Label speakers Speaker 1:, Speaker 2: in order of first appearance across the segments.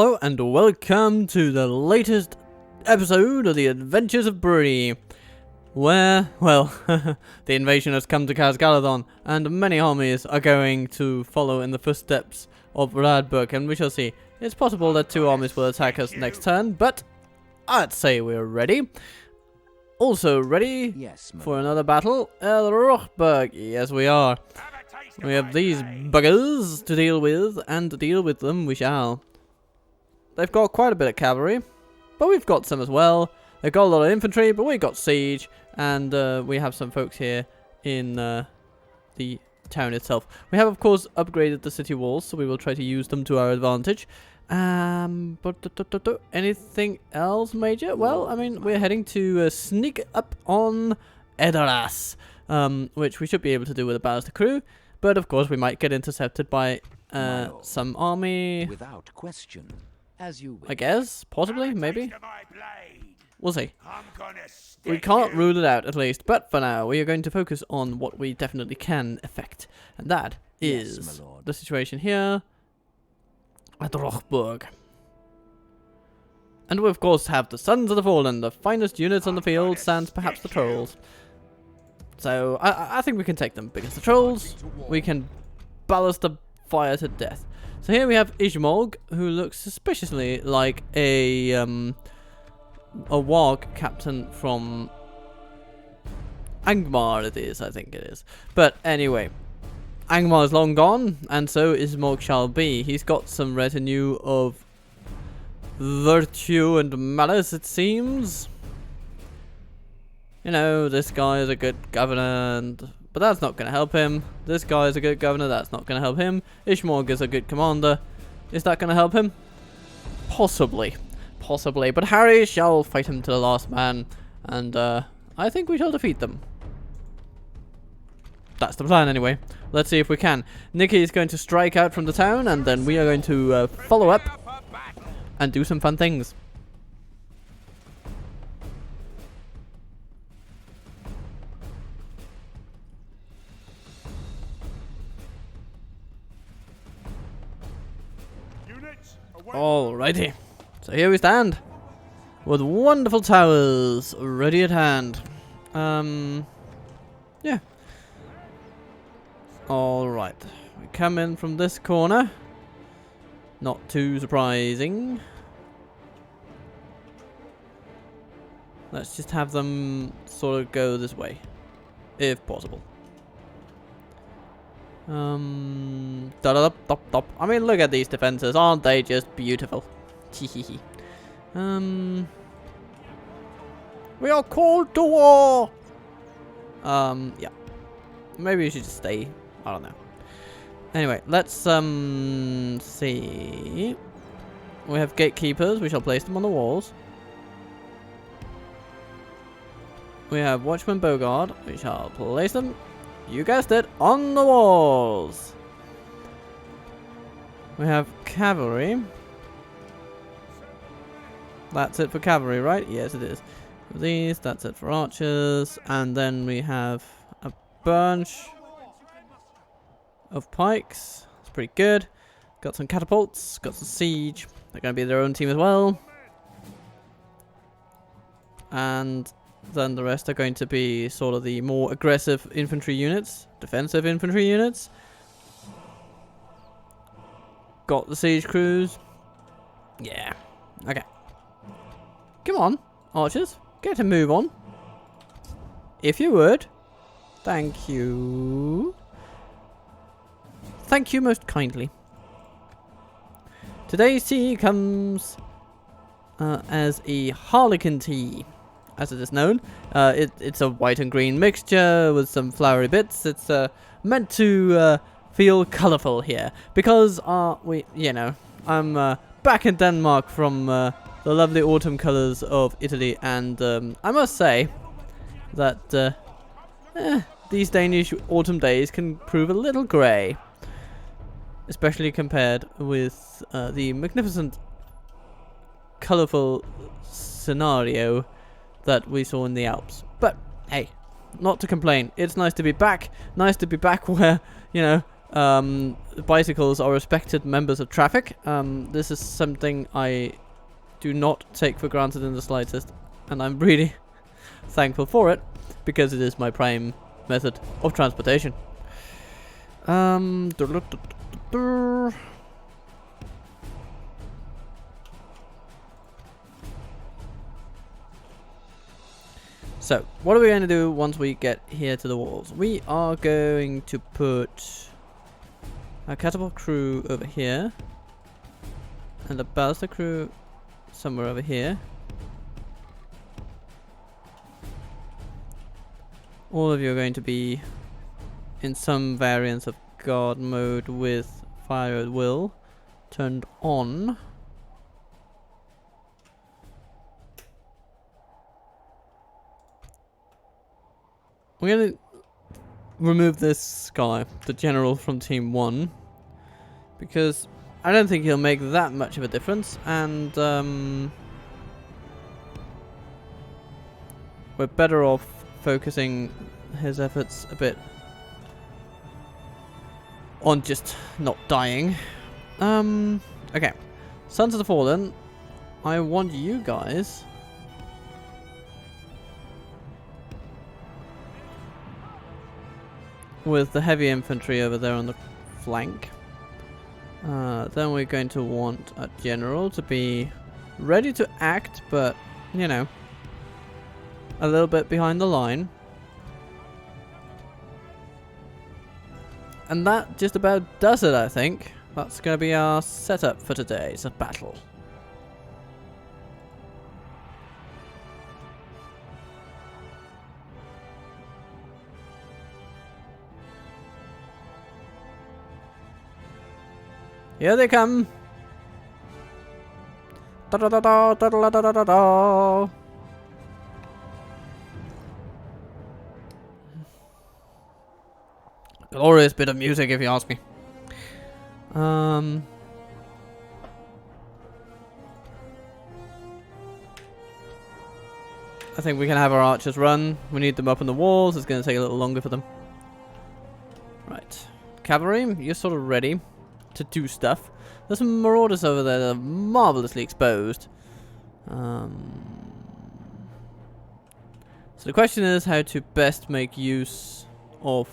Speaker 1: Hello and welcome to the latest episode of the Adventures of Bree, where, well, the invasion has come to Galadon, and many armies are going to follow in the footsteps of Radberg, and we shall see. It's possible that 2 armies will attack us next turn, but I'd say we're ready. Also ready for another battle at Rochberg. Yes, we are. We have these buggers to deal with, and to deal with them we shall. They've got quite a bit of cavalry, but we've got some as well. They've got a lot of infantry, but we've got siege, and we have some folks here in the town itself. We have, of course, upgraded the city walls, so we will try to use them to our advantage. But anything else major? Well, I mean, we're heading to sneak up on Edoras, which we should be able to do with a ballista crew. But of course, we might get intercepted by some army.
Speaker 2: Without question, as you
Speaker 1: I guess, possibly, maybe. We'll see. We can't rule it out, at least. But for now, we are going to focus on what we definitely can affect, and that is the situation here at Rochberg. And we, of course, have the Sons of the Fallen, the finest units on the field, sans perhaps the Trolls. So, I think we can take them, because the Trolls, we can ballast the fire to death. So here we have Ishmog, who looks suspiciously like a warg captain from Angmar it is, I think it is. But anyway, Angmar is long gone, and so Ishmog shall be. He's got some retinue of virtue and malice, it seems. You know, this guy is a good governor, but that's not going to help him. This guy is a good governor, that's not going to help him. Ishmog is a good commander. Is that going to help him? Possibly. Possibly. But Harry shall fight him to the last man, and I think we shall defeat them. That's the plan anyway. Let's see if we can. Nikki is going to strike out from the town, and then we are going to follow up and do some fun things. Alrighty, so here we stand with wonderful towers ready at hand. Yeah. Alright, we come in from this corner. Not too surprising. Let's just have them sort of go this way, if possible. I mean, look at these defenses, aren't they just beautiful? We are called to war. Yeah. Maybe we should just stay. I don't know. Anyway, let's see. We have gatekeepers. We shall place them on the walls. We have Watchman Bogard. We shall place them, you guessed it, on the walls. We have cavalry. That's it for cavalry, right? Yes, it is. These, that's it for archers. And then we have a bunch of pikes. It's pretty good. Got some catapults, got some siege. They're going to be their own team as well. And then the rest are going to be sort of the more aggressive infantry units, defensive infantry units. Got the siege crews. Yeah. Okay. Come on, archers. Get a move on. If you would. Thank you. Thank you most kindly. Today's tea comes as a harlequin tea, as it is known. It's a white and green mixture with some flowery bits. It's meant to feel colourful here, because I'm back in Denmark from the lovely autumn colours of Italy, and I must say that these Danish autumn days can prove a little grey, especially compared with the magnificent colourful scenario that we saw in the Alps. But hey, not to complain. It's nice to be back. Nice to be back where, you know, bicycles are respected members of traffic. This is something I do not take for granted in the slightest, and I'm really thankful for it because it is my prime method of transportation. So, what are we going to do once we get here to the walls? We are going to put a catapult crew over here and a ballista crew somewhere over here. All of you are going to be in some variance of guard mode with fire at will turned on. We're going to remove this guy, the general from Team 1, because I don't think he'll make that much of a difference, and we're better off focusing his efforts a bit on just not dying. Okay. Sons of the Fallen, I want you guys with the heavy infantry over there on the flank. Then we're going to want a general to be ready to act, but, you know, a little bit behind the line. And that just about does it, I think. That's going to be our setup for today's battle. Here they come. Da da da da da da da da da. Glorious bit of music, if you ask me. I think we can have our archers run. We need them up on the walls. It's going to take a little longer for them. Right. Cavalry, you're sort of ready to do stuff. There's some marauders over there that are marvelously exposed. So the question is how to best make use of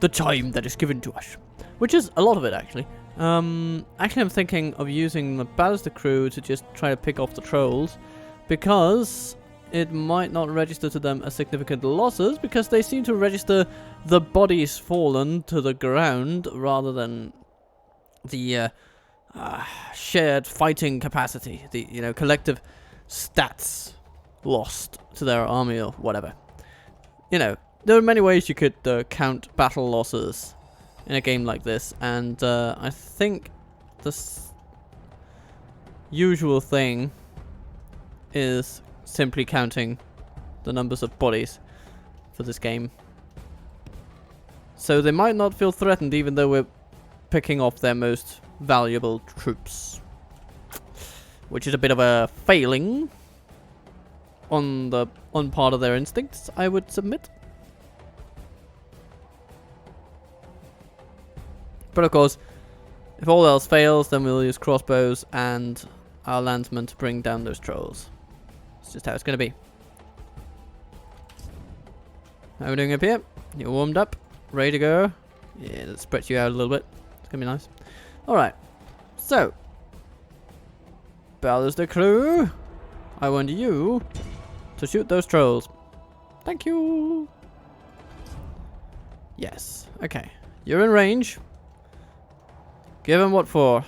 Speaker 1: the time that is given to us, which is a lot of it, actually. Actually, I'm thinking of using the ballista crew to just try to pick off the trolls, because it might not register to them as significant losses, because they seem to register the bodies fallen to the ground rather than the shared fighting capacity, the collective stats lost to their army or whatever. There are many ways you could count battle losses in a game like this, and I think the usual thing is simply counting the numbers of bodies for this game. So they might not feel threatened even though we're picking off their most valuable troops, which is a bit of a failing on part of their instincts, I would submit. But of course, if all else fails, then we'll use crossbows and our landsmen to bring down those trolls. It's just how it's going to be. How are we doing up here? You're warmed up, ready to go. Yeah, let's spread you out a little bit. It's going to be nice. Alright, so ballista crew, I want you to shoot those trolls. Thank you. Yes, okay. You're in range. Give them what for.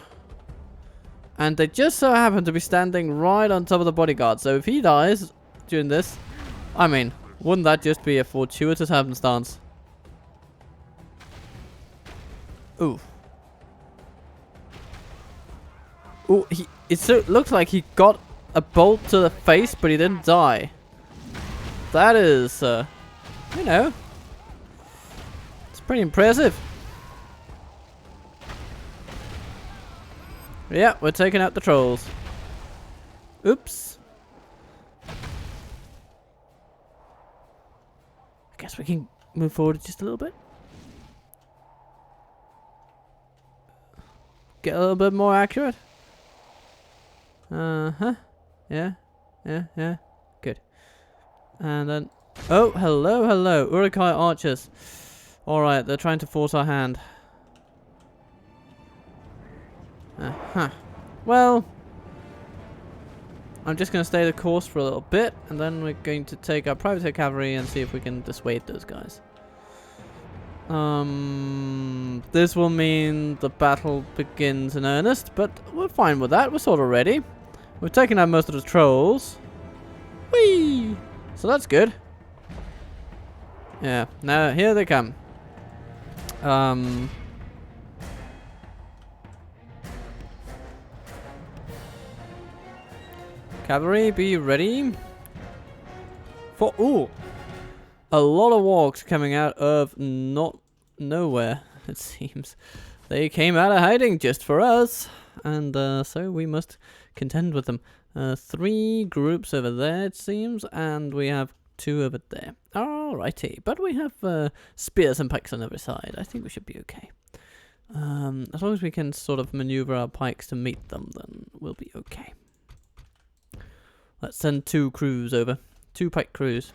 Speaker 1: And they just so happen to be standing right on top of the bodyguard. So if he dies during this, I mean, wouldn't that just be a fortuitous happenstance? Ooh. Ooh, it looks like he got a bolt to the face, but he didn't die. That is, it's pretty impressive. Yeah, we're taking out the trolls. Oops. I guess we can move forward just a little bit. get a little bit more accurate. Uh-huh. Yeah. Yeah, yeah. Good. And then... Oh, hello, hello. Urukai archers. Alright, they're trying to force our hand. Uh-huh. Well... I'm just going to stay the course for a little bit, and then we're going to take our private cavalry and see if we can dissuade those guys. This will mean the battle begins in earnest, but we're fine with that. We're sort of ready. We've taken out most of the trolls. Whee! So that's good. Yeah, now here they come. Cavalry, be ready. For a lot of walks coming out of nowhere, it seems. They came out of hiding just for us, and so we must contend with them. 3 groups over there, it seems, and we have 2 over there. Alrighty, but we have spears and pikes on every side. I think we should be okay. As long as we can sort of maneuver our pikes to meet them, then we'll be okay. Let's send 2 crews over. 2 pike crews.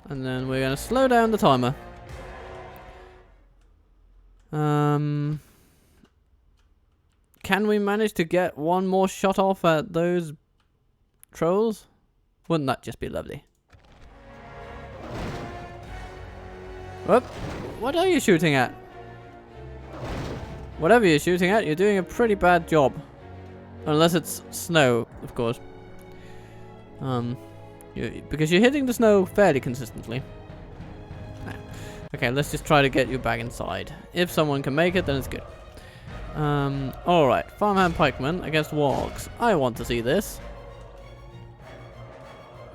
Speaker 1: And then we're going to slow down the timer. Can we manage to get 1 more shot off at those trolls? Wouldn't that just be lovely? Whoop. What are you shooting at? Whatever you're shooting at, you're doing a pretty bad job. Unless it's snow, of course. Because you're hitting the snow fairly consistently. Okay, let's just try to get you back inside. If someone can make it, then it's good. Alright, farmhand pikemen against wargs. I want to see this.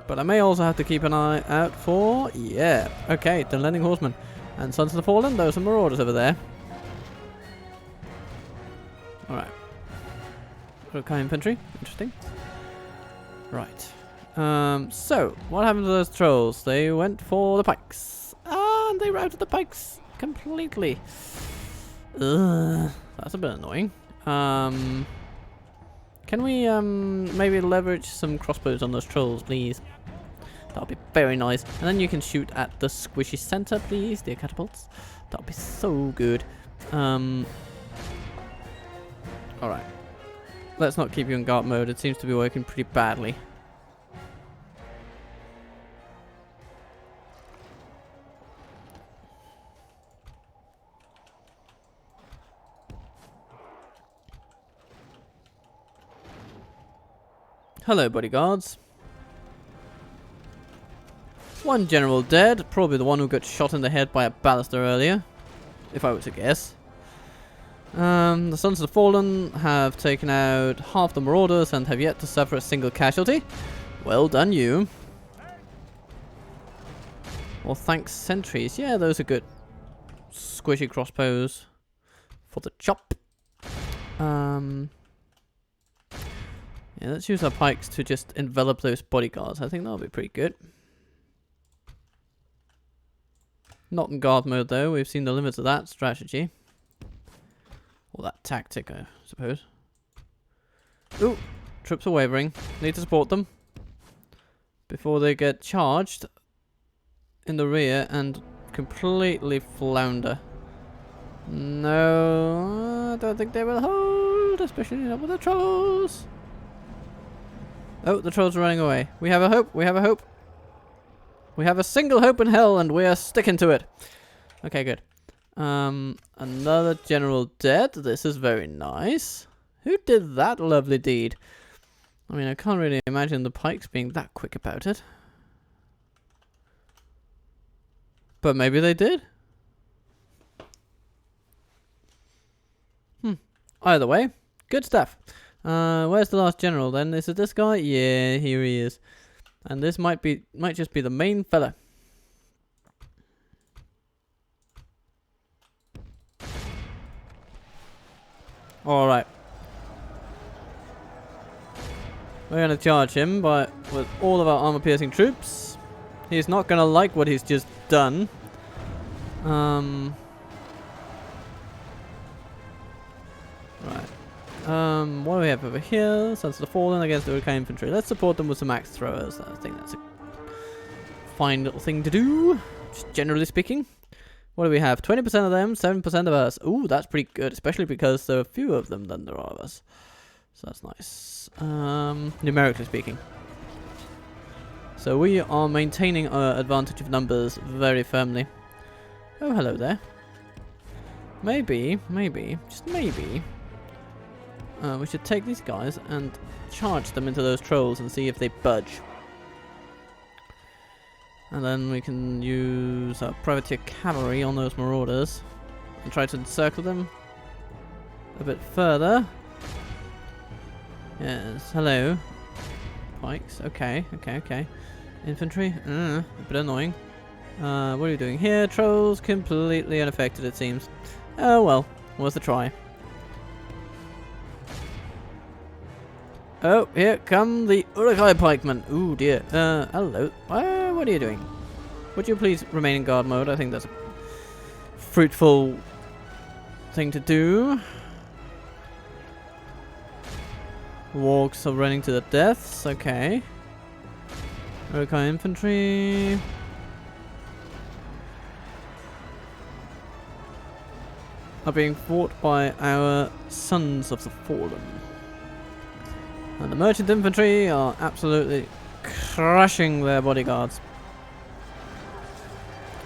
Speaker 1: But I may also have to keep an eye out for... Yeah, okay, the Lending Horsemen. And Sons of the Fallen, there are some marauders over there. Alright. Urukai infantry, interesting. Right. So, what happened to those trolls? They went for the pikes. And they routed the pikes completely. Ugh, that's a bit annoying. Can we maybe leverage some crossbows on those trolls, please? That would be very nice. And then you can shoot at the squishy center, please, dear catapults. That would be so good. Alright. Let's not keep you in guard mode. It seems to be working pretty badly. Hello, bodyguards. 1 general dead. Probably the one who got shot in the head by a ballista earlier. If I were to guess. The Sons of the Fallen have taken out half the marauders and have yet to suffer a single casualty. Well done, you. Well, thanks, sentries. Yeah, those are good. Squishy crossbows for the chop. Yeah, let's use our pikes to just envelop those bodyguards. I think that'll be pretty good. Not in guard mode, though. We've seen the limits of that strategy. Or that tactic, I suppose. Ooh, troops are wavering. Need to support them before they get charged in the rear and completely flounder. No, I don't think they will hold, especially not with the trolls. Oh, the trolls are running away. We have a hope. We have a hope. We have a single hope in hell, and we are sticking to it. Okay, good. Another general dead. This is very nice. Who did that lovely deed? I mean, I can't really imagine the pikes being that quick about it. But maybe they did. Either way, good stuff. Where's the last general then? Is it this guy? Yeah, here he is. And this might just be the main fella. Alright. We're going to charge him with all of our armor-piercing troops. He's not going to like what he's just done. Right. What do we have over here? Sons of the Fallen against the Urukai infantry. Let's support them with some axe throwers. I think that's a fine little thing to do, just generally speaking. What do we have? 20% of them, 7% of us. Ooh, that's pretty good, especially because there are fewer of them than there are of us. So that's nice. Numerically speaking. So we are maintaining our advantage of numbers very firmly. Oh, hello there. Maybe, just maybe, we should take these guys and charge them into those trolls and see if they budge. And then we can use our privateer cavalry on those marauders and try to encircle them a bit further. Yes, hello. Pikes, okay. Infantry, a bit annoying. What are you doing here? Trolls, completely unaffected it seems. Oh well, worth a try. Oh, here come the Urukai pikemen. Ooh dear. Hello. What are you doing? Would you please remain in guard mode? I think that's a fruitful thing to do. Wargs are running to their deaths. Okay. Urukai infantry. Are being fought by our Sons of the Fallen. And the merchant infantry are absolutely crushing their bodyguards.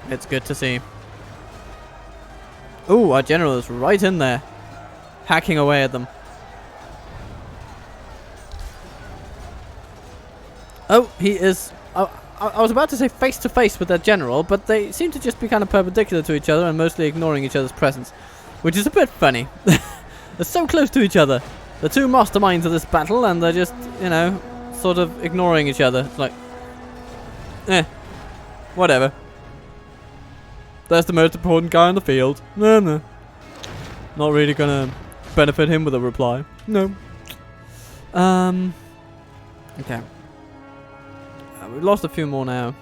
Speaker 1: It's good to see. Ooh, our general is right in there, hacking away at them. Oh, he is... I was about to say face to face with their general, but they seem to just be kind of perpendicular to each other and mostly ignoring each other's presence, which is a bit funny. They're so close to each other. The two masterminds of this battle, and they're just, you know, sort of ignoring each other. It's like, whatever. That's the most important guy in the field. No. Not really gonna benefit him with a reply. No. Okay. We've lost a few more now.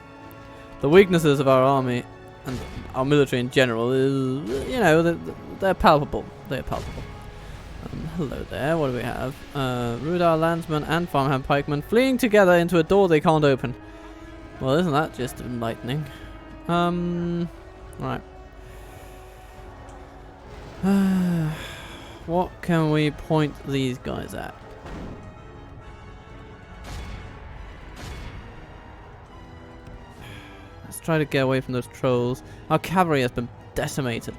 Speaker 1: The weaknesses of our army and our military in general is, you know, they're palpable. They're palpable. Hello there, what do we have? Rudar landsmen and farmhand pikemen fleeing together into a door they can't open. Well, isn't that just enlightening? Right. What can we point these guys at? Let's try to get away from those trolls. Our cavalry has been decimated.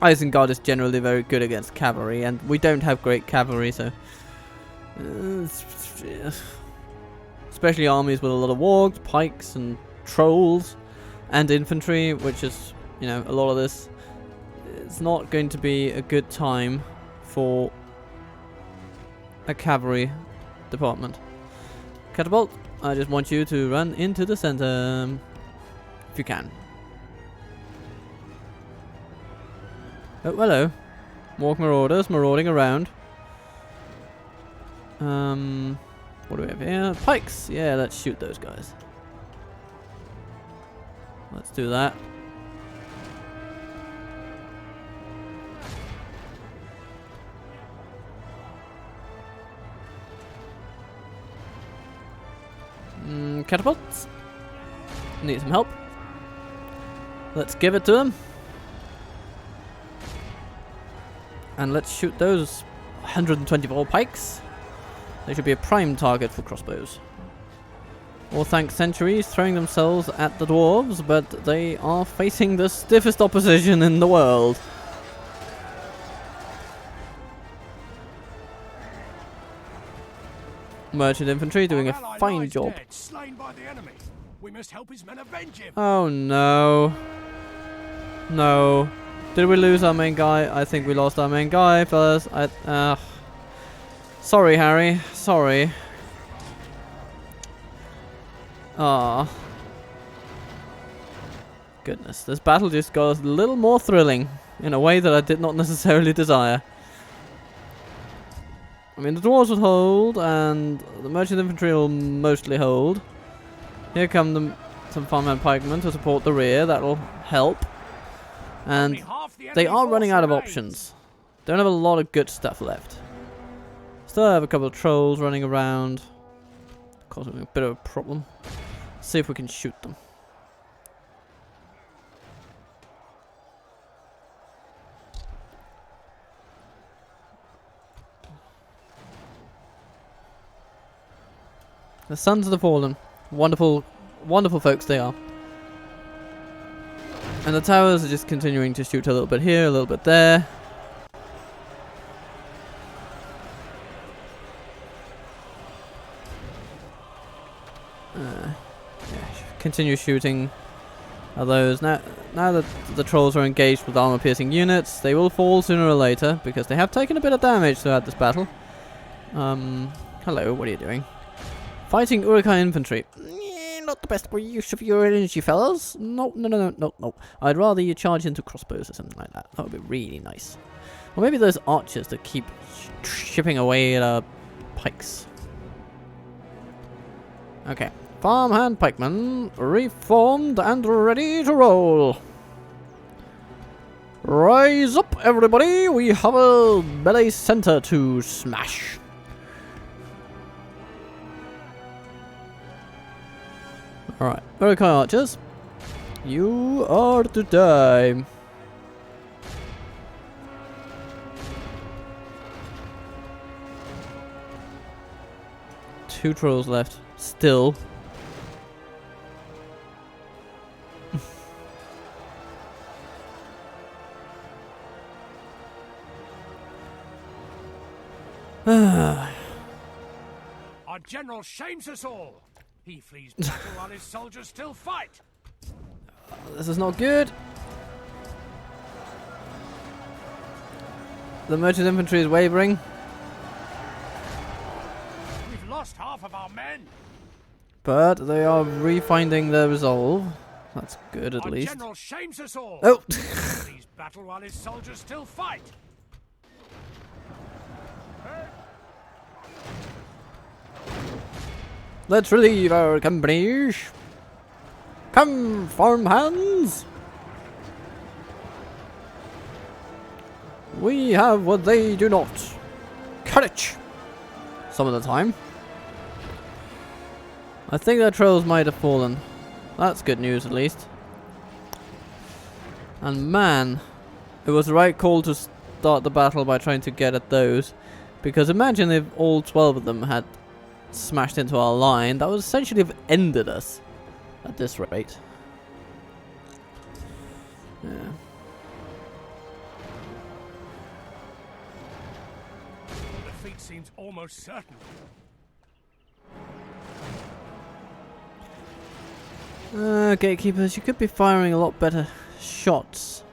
Speaker 1: Isengard is generally very good against cavalry, and we don't have great cavalry, so... especially armies with a lot of wargs, pikes, and trolls, and infantry, which is, you know, a lot of this. It's not going to be a good time for a cavalry department. Catapult, I just want you to run into the center, if you can. Oh, hello. Walk marauders, marauding around. What do we have here? Pikes! Yeah, let's shoot those guys. Let's do that. Catapults. Need some help. Let's give it to them. And let's shoot those 124 pikes. They should be a prime target for crossbows. Orthanc sentries throwing themselves at the dwarves, but they are facing the stiffest opposition in the world. Merchant infantry doing a fine job.
Speaker 3: Slain by the enemy. We must help his men avenge him.
Speaker 1: Oh no. No. Did we lose our main guy? I think we lost our main guy, fellas. Sorry, Harry. Sorry. Ah. Goodness, this battle just got a little more thrilling in a way that I did not necessarily desire. I mean, the dwarves will hold, and the merchant infantry will mostly hold. Here come some farmhand pikemen to support the rear. That'll help. And
Speaker 3: Only half the
Speaker 1: they
Speaker 3: enemy
Speaker 1: are running
Speaker 3: force
Speaker 1: out of
Speaker 3: remains.
Speaker 1: options. Don't have a lot of good stuff left. Still have a couple of trolls running around, causing a bit of a problem. See if we can shoot them. The Sons of the Fallen. Wonderful, wonderful folks they are. And the towers are just continuing to shoot a little bit here, a little bit there. Continue shooting at those. Now that the trolls are engaged with armor-piercing units, they will fall sooner or later because they have taken a bit of damage throughout this battle. Hello, what are you doing? Fighting Urukai infantry. Not the best use of your energy, fellas. No. I'd rather you charge into crossbows or something like that. That would be really nice. Or maybe those archers that keep chipping away at pikes. Okay. Farmhand pikemen, reformed and ready to roll. Rise up, everybody! We have a melee center to smash. Alright, Urukai archers. You are to die. Two trolls left. Still.
Speaker 3: Our general shames us all. He flees battle while his soldiers still fight.
Speaker 1: This is not good. The merchant infantry is wavering.
Speaker 3: We've lost half of our men.
Speaker 1: But they are refinding their resolve. That's good at
Speaker 3: Our
Speaker 1: least.
Speaker 3: general shames us all.
Speaker 1: Oh!
Speaker 3: Flees battle while his soldiers still fight.
Speaker 1: Let's relieve our companies. Come, farmhands. We have what they do not. Courage. Some of the time. I think their trolls might have fallen. That's good news at least. And man, it was the right call to start the battle by trying to get at those. Because imagine if all 12 of them had smashed into our line, that would essentially have ended us at this rate. Yeah.
Speaker 3: Defeat seems almost certain.
Speaker 1: Gatekeepers, you could be firing a lot better shots.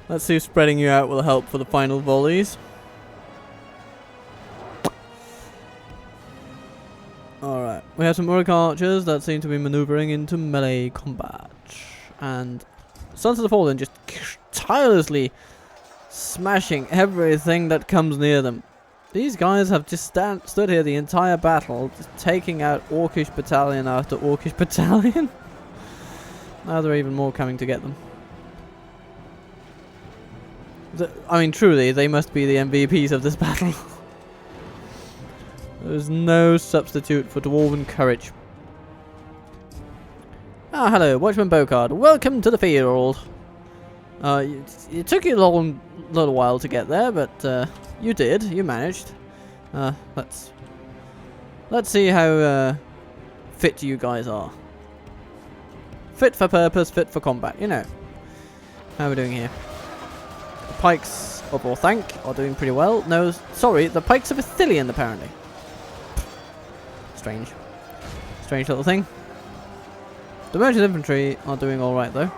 Speaker 1: Let's see if spreading you out will help for the final volleys. Alright, we have some Urukai archers that seem to be maneuvering into melee combat. And Sons of the Fallen just tirelessly smashing everything that comes near them. These guys have just stood here the entire battle, just taking out Orcish battalion after Orcish battalion. Now there are even more coming to get them. I mean, truly, they must be the MVPs of this battle. There's no substitute for dwarven courage. Ah, hello, Watchman Bocard. Welcome to the field. It took you a little while to get there, but you did. You managed. Let's see how fit you guys are. Fit for purpose, fit for combat. You know. How are we doing here? The pikes of Orthanc are doing pretty well. No, sorry, the pikes of Ithilien apparently. Strange little thing. The merchant infantry are doing alright though.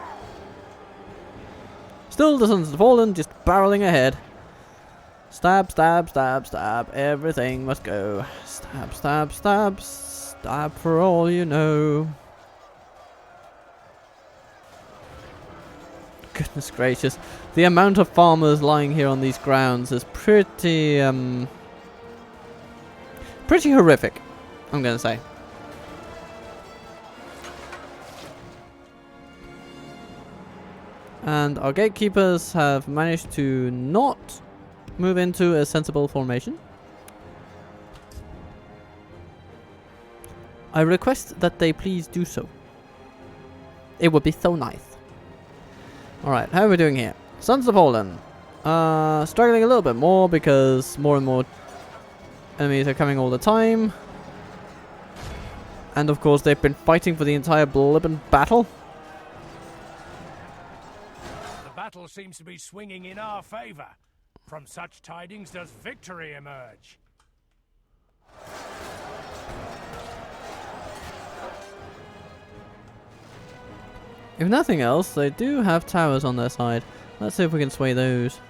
Speaker 1: Still the Sons of the Fallen just barreling ahead. Stab, stab, stab, stab. Everything must go. Stab, stab, stab. Stab for all you know. Goodness gracious. The amount of farmers lying here on these grounds is pretty horrific, I'm gonna say. And our gatekeepers have managed to not move into a sensible formation. I request that they please do so. It would be so nice. Alright, how are we doing here? Sons of Poland. Struggling a little bit more because more and more enemies are coming all the time. And of course they've been fighting for the entire Blibbon battle.
Speaker 3: The battle seems to be swinging in our favor. From such tidings does victory emerge.
Speaker 1: If nothing else, they do have towers on their side. Let's see if we can sway those.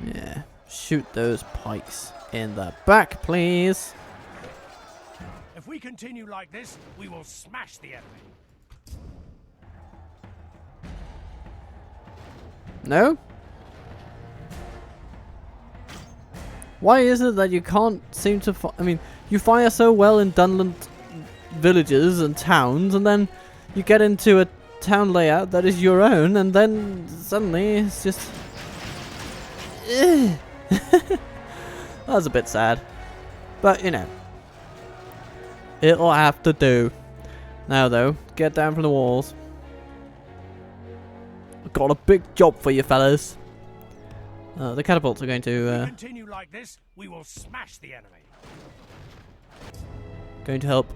Speaker 1: Yeah, shoot those pikes in the back, please.
Speaker 3: If we continue like this, we will smash the enemy.
Speaker 1: No? Why is it that you can't seem to I mean, you fire so well in Dunland villages and towns, and then you get into a town layout that is your own, and then suddenly it's just... That was a bit sad. But, you know. It'll have to do. Now, though, get down from the walls. I've got a big job for you, fellas. The catapults are going to...
Speaker 3: If we continue like this, we will smash the enemy.
Speaker 1: Going to help.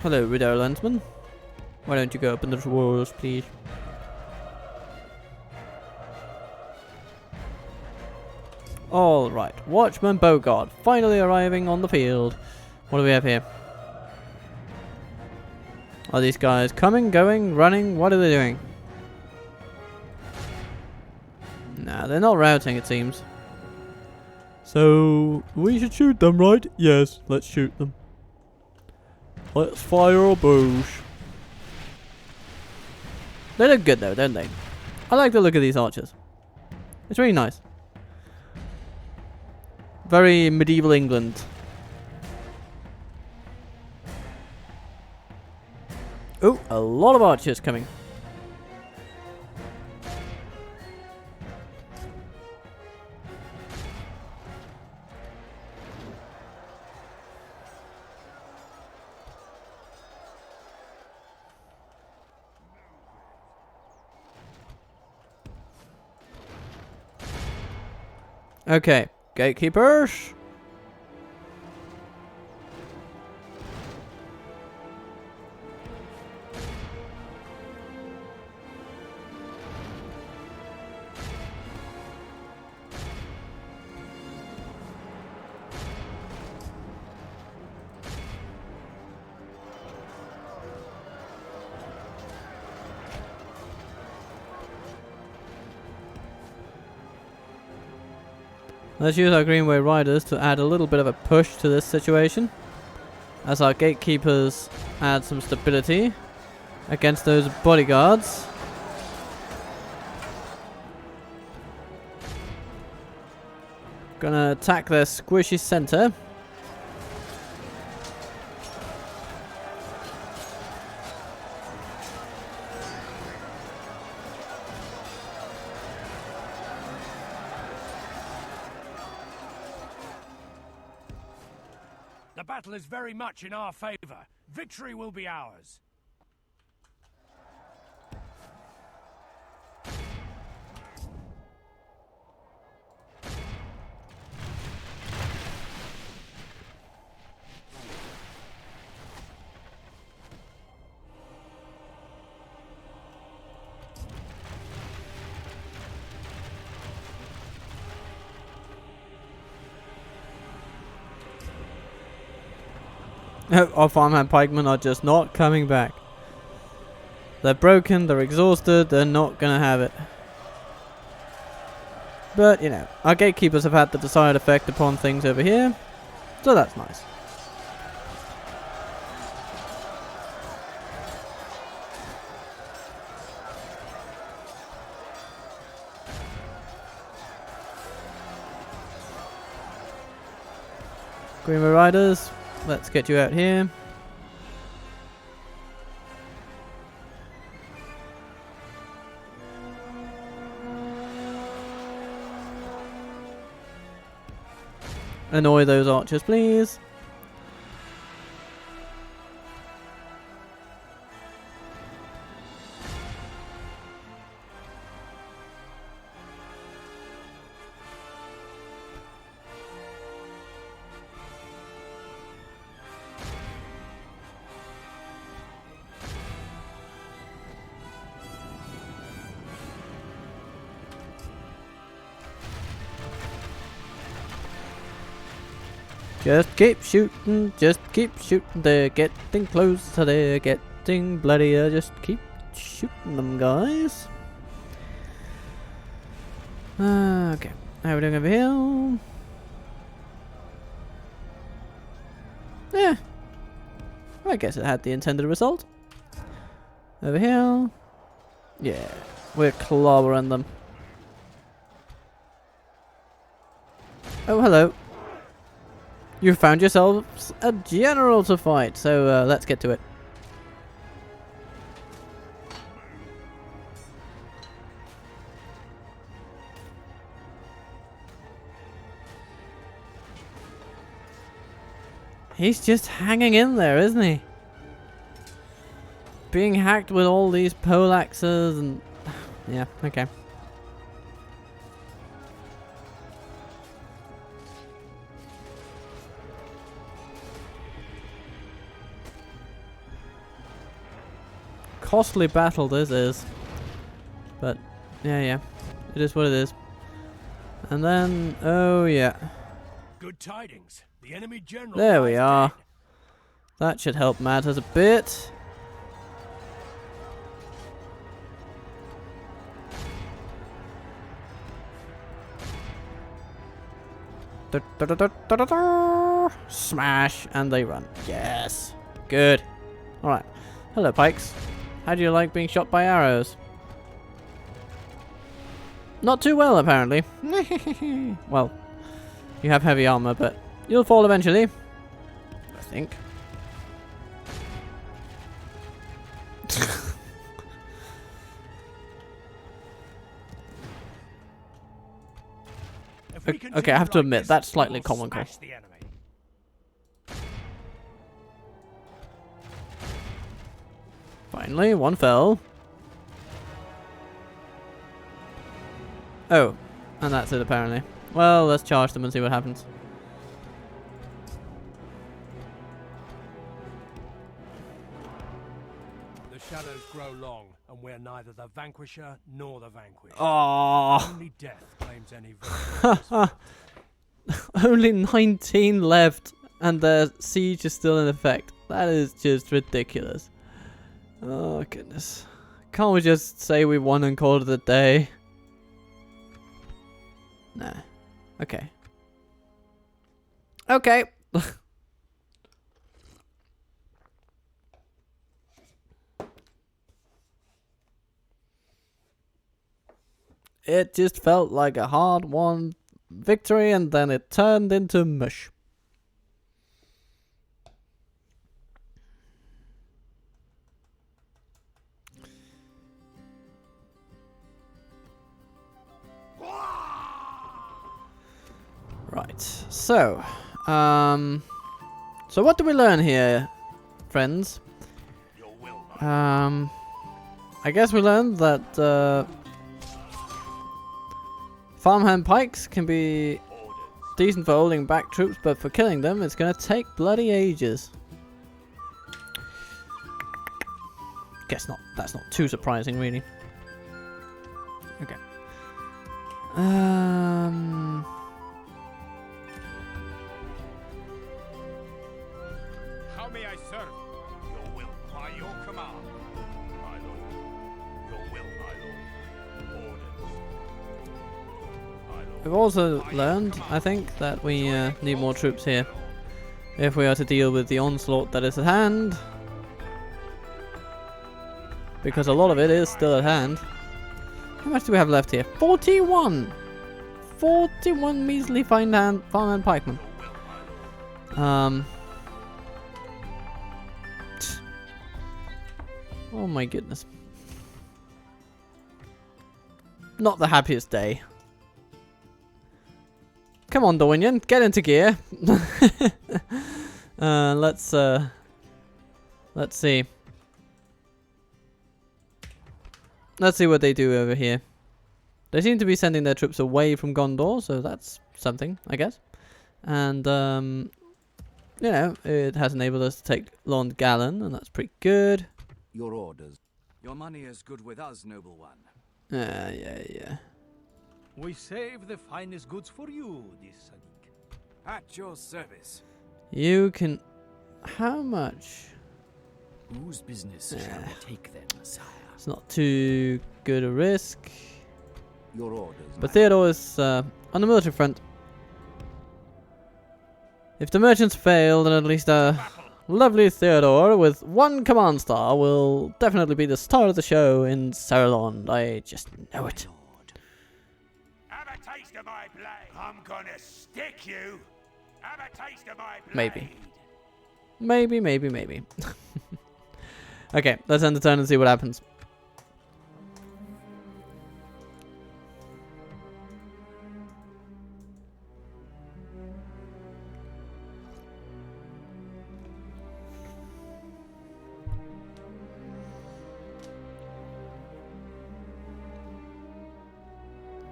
Speaker 1: Hello, Widow Lensman. Why don't you go up in the walls, please? Alright, Watchman Bogart finally arriving on the field. What do we have here? Are these guys coming, going, running? What are they doing? Nah, they're not routing, it seems. So, we should shoot them, right? Yes, let's shoot them. Let's fire a bows. They look good though, don't they? I like the look of these archers. It's really nice. Very medieval England. Oh, a lot of archers coming. Okay, gatekeepers. Let's use our Greenway Riders to add a little bit of a push to this situation, as our gatekeepers add some stability against those bodyguards. Gonna attack their squishy center.
Speaker 3: The battle is very much in our favor. Victory will be ours.
Speaker 1: Our farmhand pikemen are just not coming back. They're broken, they're exhausted, they're not gonna have it. But, you know, our gatekeepers have had the desired effect upon things over here, so that's nice. Greenwood Riders, let's get you out here. Annoy those archers, please. Just keep shooting, they're getting closer, they're getting bloodier, just keep shooting them, guys. Okay, how are we doing over here? Yeah, I guess it had the intended result. Over here, yeah, we're clobbering them. Oh, hello. You found yourselves a general to fight, so let's get to it. He's just hanging in there, isn't he? Being hacked with all these poleaxes and... yeah, okay. Costly battle this is, but yeah, it is what it is. And then, oh yeah,
Speaker 3: Good tidings. The enemy general.
Speaker 1: there we
Speaker 3: lies
Speaker 1: are.
Speaker 3: dead.
Speaker 1: That should help matters a bit. Smash, and they run. Yes, good. All right. Hello, pikes. How do you like being shot by arrows? Not too well, apparently. Well, you have heavy armor, but you'll fall eventually. I think.
Speaker 3: If we
Speaker 1: Okay,
Speaker 3: continue
Speaker 1: I have to
Speaker 3: like
Speaker 1: admit,
Speaker 3: this,
Speaker 1: that's slightly
Speaker 3: we'll
Speaker 1: comical.
Speaker 3: smash the enemy.
Speaker 1: Finally, one fell. Oh, and that's it apparently. Well, let's charge them and see what happens.
Speaker 3: The shadows grow long, and we're neither the vanquisher nor the vanquished.
Speaker 1: Oh,
Speaker 3: Only death claims any victory.
Speaker 1: only 19 left, and the siege is still in effect. That is just ridiculous. Oh goodness! Can't we just say we won and call it a day? Nah. Okay. Okay. It just felt like a hard-won victory, and then it turned into mush. Right, so what do we learn here, friends? I guess we learned that farmhand pikes can be decent for holding back troops, but for killing them, it's gonna take bloody ages. Guess not. That's not too surprising, really. Okay.
Speaker 3: How may I serve? Your will, by your command. My lord. Your will, my lord. Orders. My lord.
Speaker 1: We've also learned, I think, that we need more troops here if we are to deal with the onslaught that is at hand. Because a lot of it is still at hand. How much do we have left here? 41! 41 measly farmhand pikemen. Oh my goodness. Not the happiest day. Come on, Dominion, get into gear. Let's see. Let's see what they do over here. They seem to be sending their troops away from Gondor, so that's something, I guess. And you know, it has enabled us to take Lord Gallon, and that's pretty good.
Speaker 2: Your orders. Your money is good with us, noble one.
Speaker 1: Yeah.
Speaker 3: We save the finest goods for you, this Sadiq.
Speaker 2: At your service.
Speaker 1: You can... How much?
Speaker 2: Whose business shall we take then, sire?
Speaker 1: It's not too good a risk.
Speaker 2: Your orders.
Speaker 1: But Theodore is on the military front. If the merchants fail, then at least lovely Theodore with 1 command star will definitely be the star of the show in Saarland. I just know it.
Speaker 3: Have a taste of my blade. I'm gonna stick you. Have a taste of my blade.
Speaker 1: Maybe. Okay, let's end the turn and see what happens.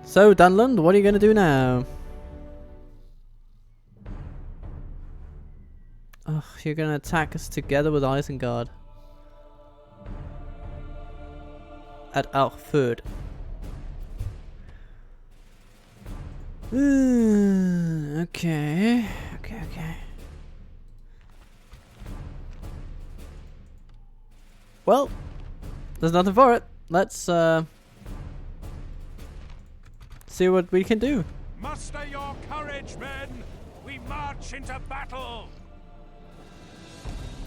Speaker 1: So, Dunland, what are you going to do now? Ugh, you're going to attack us together with Isengard. At Alford. Okay. Well, there's nothing for it. Let's, see what we can do.
Speaker 3: Muster your courage, men. We march into battle.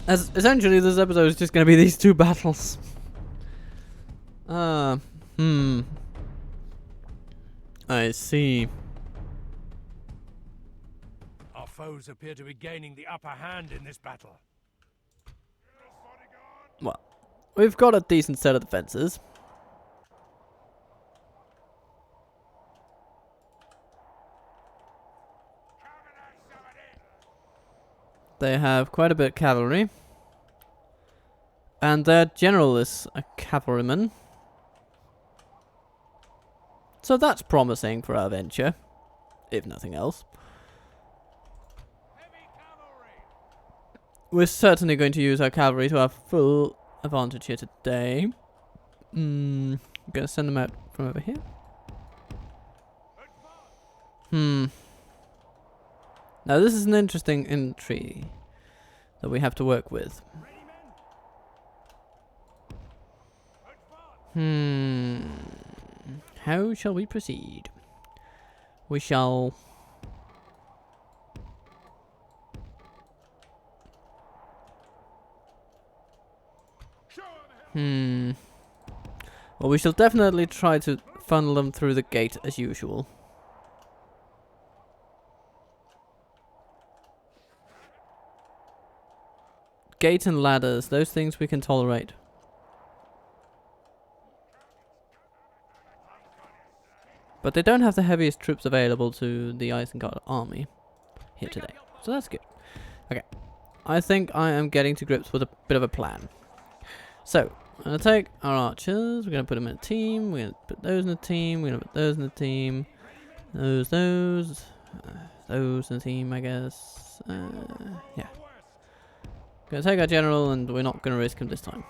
Speaker 1: As essentially, this episode is just going to be these 2 battles. I see.
Speaker 3: Our foes appear to be gaining the upper hand in this battle.
Speaker 1: Well, we've got a decent set of defenses. They have quite a bit of cavalry. And their general is a cavalryman. So that's promising for our venture. If nothing else. We're certainly going to use our cavalry to our full advantage here today. I'm going to send them out from over here. Now this is an interesting entry that we have to work with. How shall we proceed? We shall... Well, we shall definitely try to funnel them through the gate as usual. Gate and ladders, those things we can tolerate. But they don't have the heaviest troops available to the Isengard army here today. So that's good. Okay. I think I am getting to grips with a bit of a plan. So, I'm going to take our archers. We're going to put them in a team. We're going to put those in a team. We're going to put those in a team. Those in a team, I guess. Yeah. Going to take our general, and we're not going to risk him this time.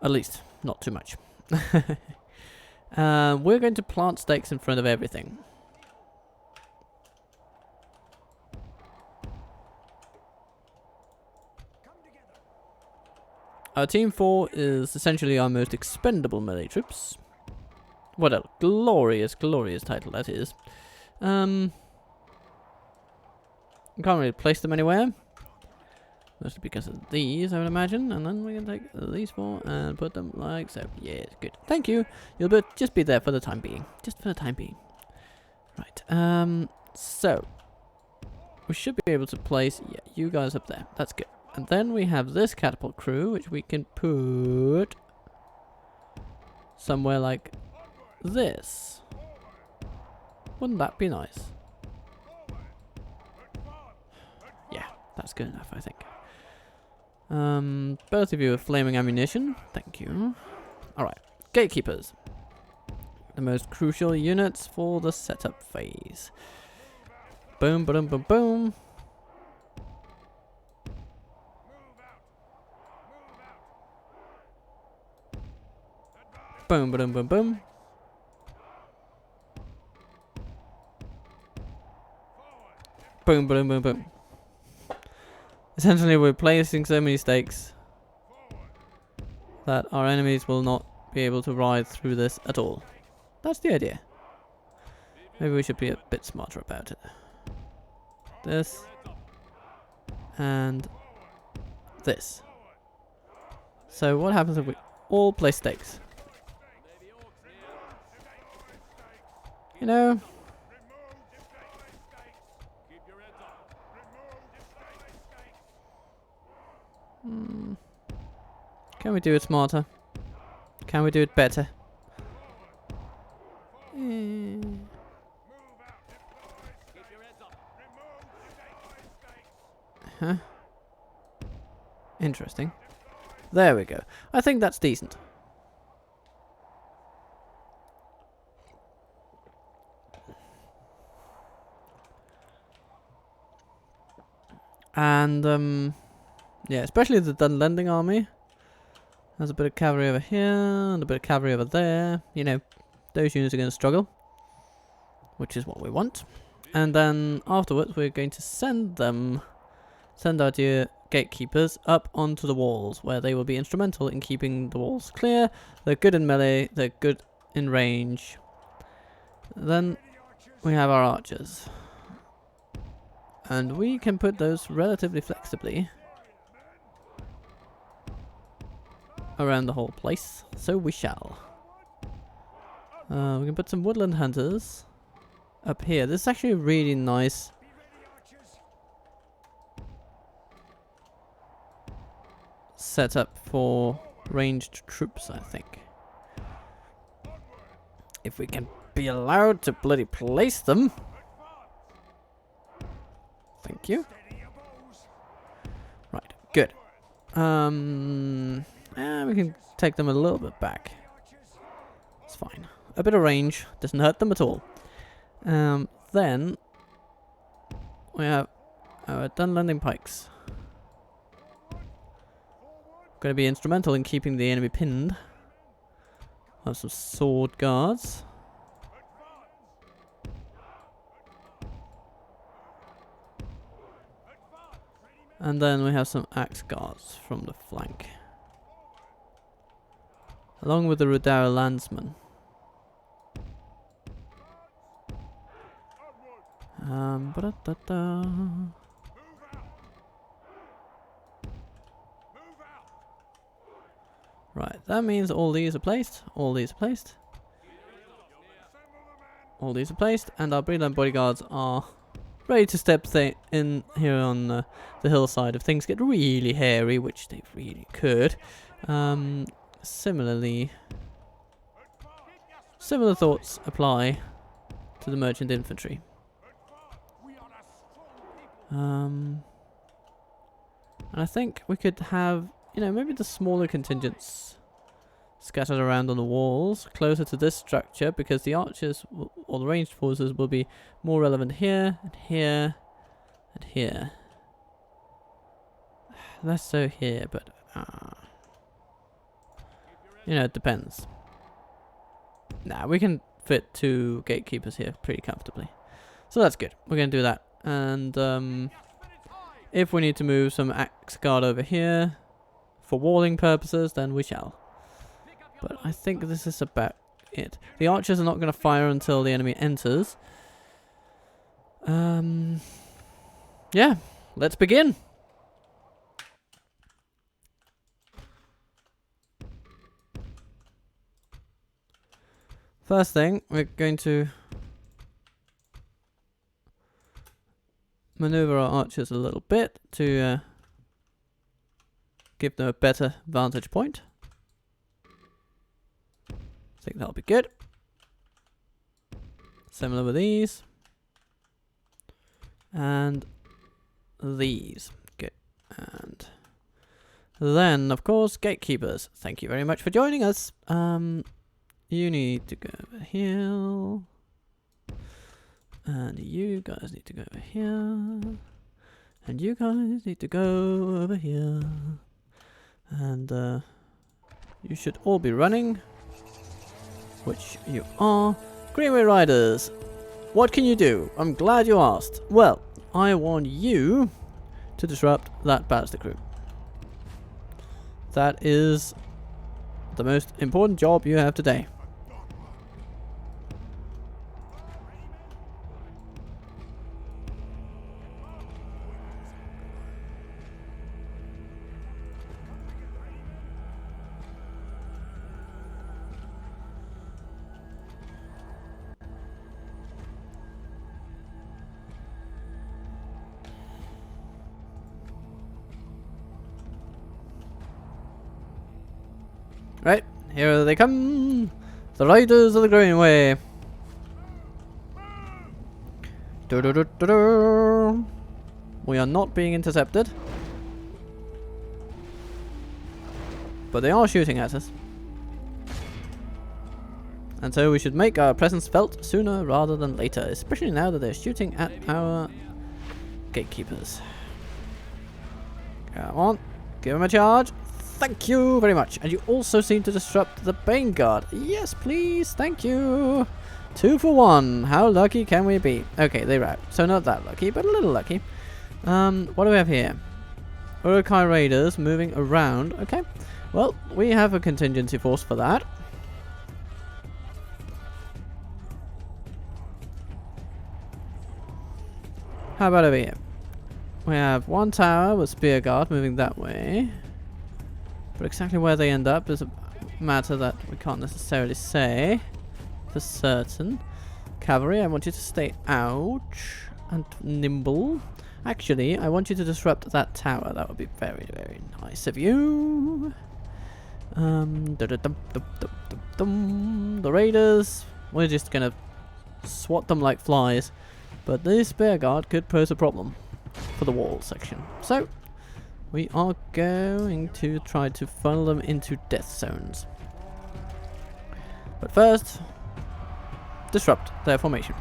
Speaker 1: At least, not too much. We're going to plant stakes in front of everything. Our Team 4 is essentially our most expendable melee troops. What a glorious, glorious title that is. We can't really place them anywhere. Mostly because of these, I would imagine. And then we can take these 4 and put them like so. Yeah, good. Thank you. You'll just be there for the time being. Just for the time being. Right. So, we should be able to place, yeah, you guys up there. That's good. And then we have this catapult crew, which we can put somewhere like this. Wouldn't that be nice? Yeah, that's good enough, I think. Both of you with flaming ammunition. Thank you. Alright, gatekeepers. The most crucial units for the setup phase. Boom, boom, boom, boom. Boom, boom, boom, boom. Boom, boom, boom, boom. Essentially, we're placing so many stakes that our enemies will not be able to ride through this at all. That's the idea. Maybe we should be a bit smarter about it. This. And this. So what happens if we all place stakes? You know, can we do it smarter? Can we do it better? Huh? Interesting. There we go. I think that's decent. And yeah, especially the Dunlending army. There's a bit of cavalry over here and a bit of cavalry over there. You know, those units are going to struggle, which is what we want. And then afterwards, we're going to send our dear gatekeepers up onto the walls, where they will be instrumental in keeping the walls clear. They're good in melee, they're good in range. Then we have our archers. And we can put those relatively flexibly around the whole place. So we shall. We can put some woodland hunters up here. This is actually a really nice setup for ranged troops, I think. If we can be allowed to bloody place them. Thank you. Right, good. And we can take them a little bit back. It's fine. A bit of range doesn't hurt them at all. Then we have our Dunlending pikes. Going to be instrumental in keeping the enemy pinned. Have some sword guards. And then we have some axe guards from the flank. Along with the Rudara landsmen. Right, that means all these are placed, all these are placed. All these are placed, and our Breeland bodyguards are ready to step in here on the hillside if things get really hairy, which they really could. Similar thoughts apply to the merchant infantry. And I think we could have, you know, maybe the smaller contingents scattered around on the walls closer to this structure, because the archers or the ranged forces will be more relevant here and here and here. Less so here, but you know, it depends. Nah, we can fit 2 gatekeepers here pretty comfortably, so that's good. We're gonna do that. And if we need to move some axe guard over here for walling purposes, then we shall. But I think this is about it. The archers are not going to fire until the enemy enters. Yeah, let's begin. First thing, we're going to maneuver our archers a little bit to give them a better vantage point. I think that'll be good. Similar with these. And these. Good. And then, of course, gatekeepers. Thank you very much for joining us. You need to go over here. And you guys need to go over here. And you guys need to go over here. And you should all be running. Which you are. Greenway Riders, what can you do? I'm glad you asked. Well, I want you to disrupt that ballista crew. That is the most important job you have today. Right, here they come! The Riders of the Greenway! We are not being intercepted. But they are shooting at us. And so we should make our presence felt sooner rather than later, especially now that they're shooting at our gatekeepers. Come on, give them a charge. Thank you very much. And you also seem to disrupt the Bane Guard. Yes, please. Thank you. 2 for 1. How lucky can we be? Okay, they rout. So not that lucky, but a little lucky. What do we have here? Urukai Raiders moving around. Okay. Well, we have a contingency force for that. How about over here? We have 1 tower with Spear Guard moving that way. But exactly where they end up is a matter that we can't necessarily say for certain. Cavalry, I want you to stay out and nimble. Actually, I want you to disrupt that tower. That would be very, very nice of you. The Raiders, we're just gonna swat them like flies. But this Spear Guard could pose a problem for the wall section. So we are going to try to funnel them into death zones. But first, disrupt their formation.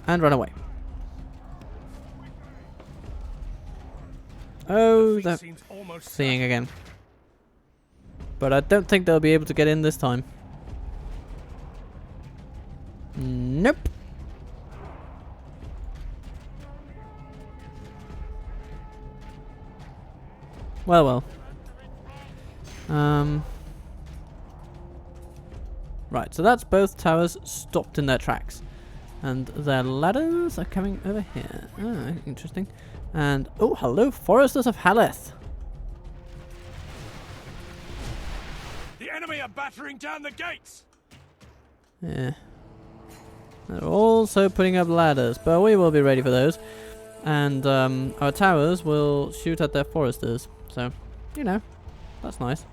Speaker 1: And run away. Oh, they're seeing again. But I don't think they'll be able to get in this time. Nope. Well. Right, so that's both towers stopped in their tracks. And their ladders are coming over here. Ah, interesting. And, oh, hello, Foresters of Haleth.
Speaker 3: The enemy are battering down the gates!
Speaker 1: Yeah. They're also putting up ladders, but we will be ready for those. And our towers will shoot at their foresters. So, you know, that's nice.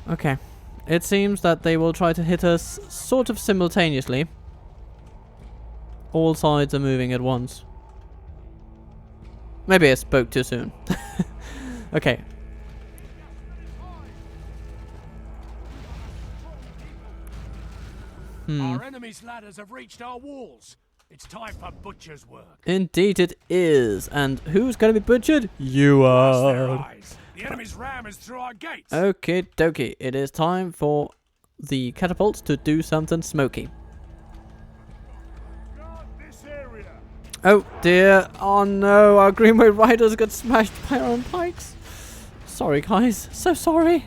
Speaker 1: Okay. It seems that they will try to hit us sort of simultaneously. All sides are moving at once. Maybe I spoke too soon. Okay.
Speaker 3: Our enemy's ladders have reached our walls. It's time for butcher's work.
Speaker 1: Indeed it is. And who's going to be butchered? You are.
Speaker 3: The enemy's ram is through our gates.
Speaker 1: Okay, dokie. It is time for the catapults to do something smoky.
Speaker 3: This area.
Speaker 1: Oh dear. Oh no. Our Greenway Riders got smashed by our own pikes. Sorry, guys. So sorry.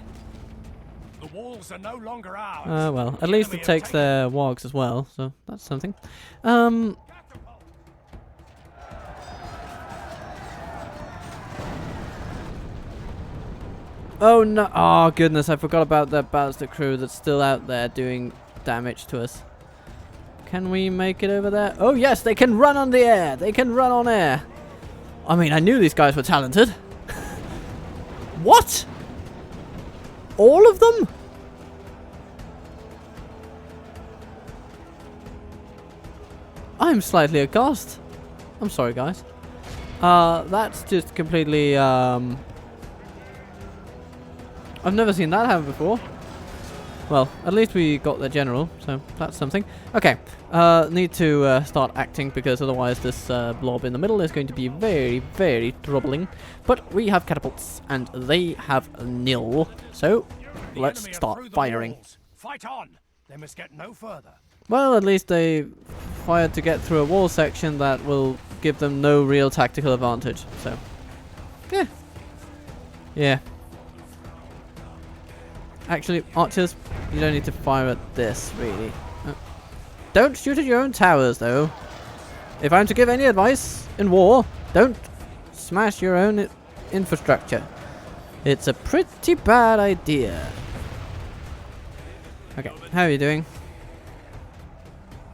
Speaker 3: The walls are no longer ours.
Speaker 1: Well, at least it takes their wargs as well, so that's something. Oh no! Oh goodness! I forgot about that ballista crew that's still out there doing damage to us. Can we make it over there? Oh yes, they can run on the air. They can run on air. I mean, I knew these guys were talented. What? All of them? I'm slightly aghast. I'm sorry, guys. That's just completely, I've never seen that happen before. Well, at least we got the general, so that's something. Okay, need to start acting because otherwise this blob in the middle is going to be very, very troubling. But we have catapults and they have nil, so let's start firing.
Speaker 3: Fight on! They must get no further.
Speaker 1: Well, at least they fired to get through a wall section that will give them no real tactical advantage, so yeah. Yeah. Actually, archers, you don't need to fire at this, really. Don't shoot at your own towers, though. If I'm to give any advice in war, don't smash your own infrastructure. It's a pretty bad idea. Okay, how are you doing?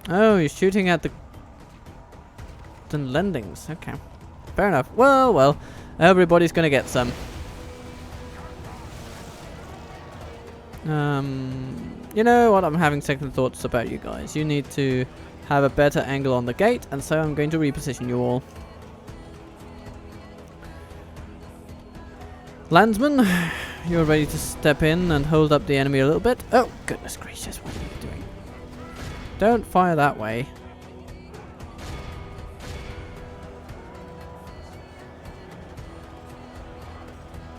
Speaker 1: Oh, you're shooting at the lendings. Okay, fair enough. Well, everybody's gonna get some. You know what? I'm having second thoughts about you guys. You need to have a better angle on the gate, and so I'm going to reposition you all. Landsman, you're ready to step in and hold up the enemy a little bit. Oh, goodness gracious, what are you doing? Don't fire that way.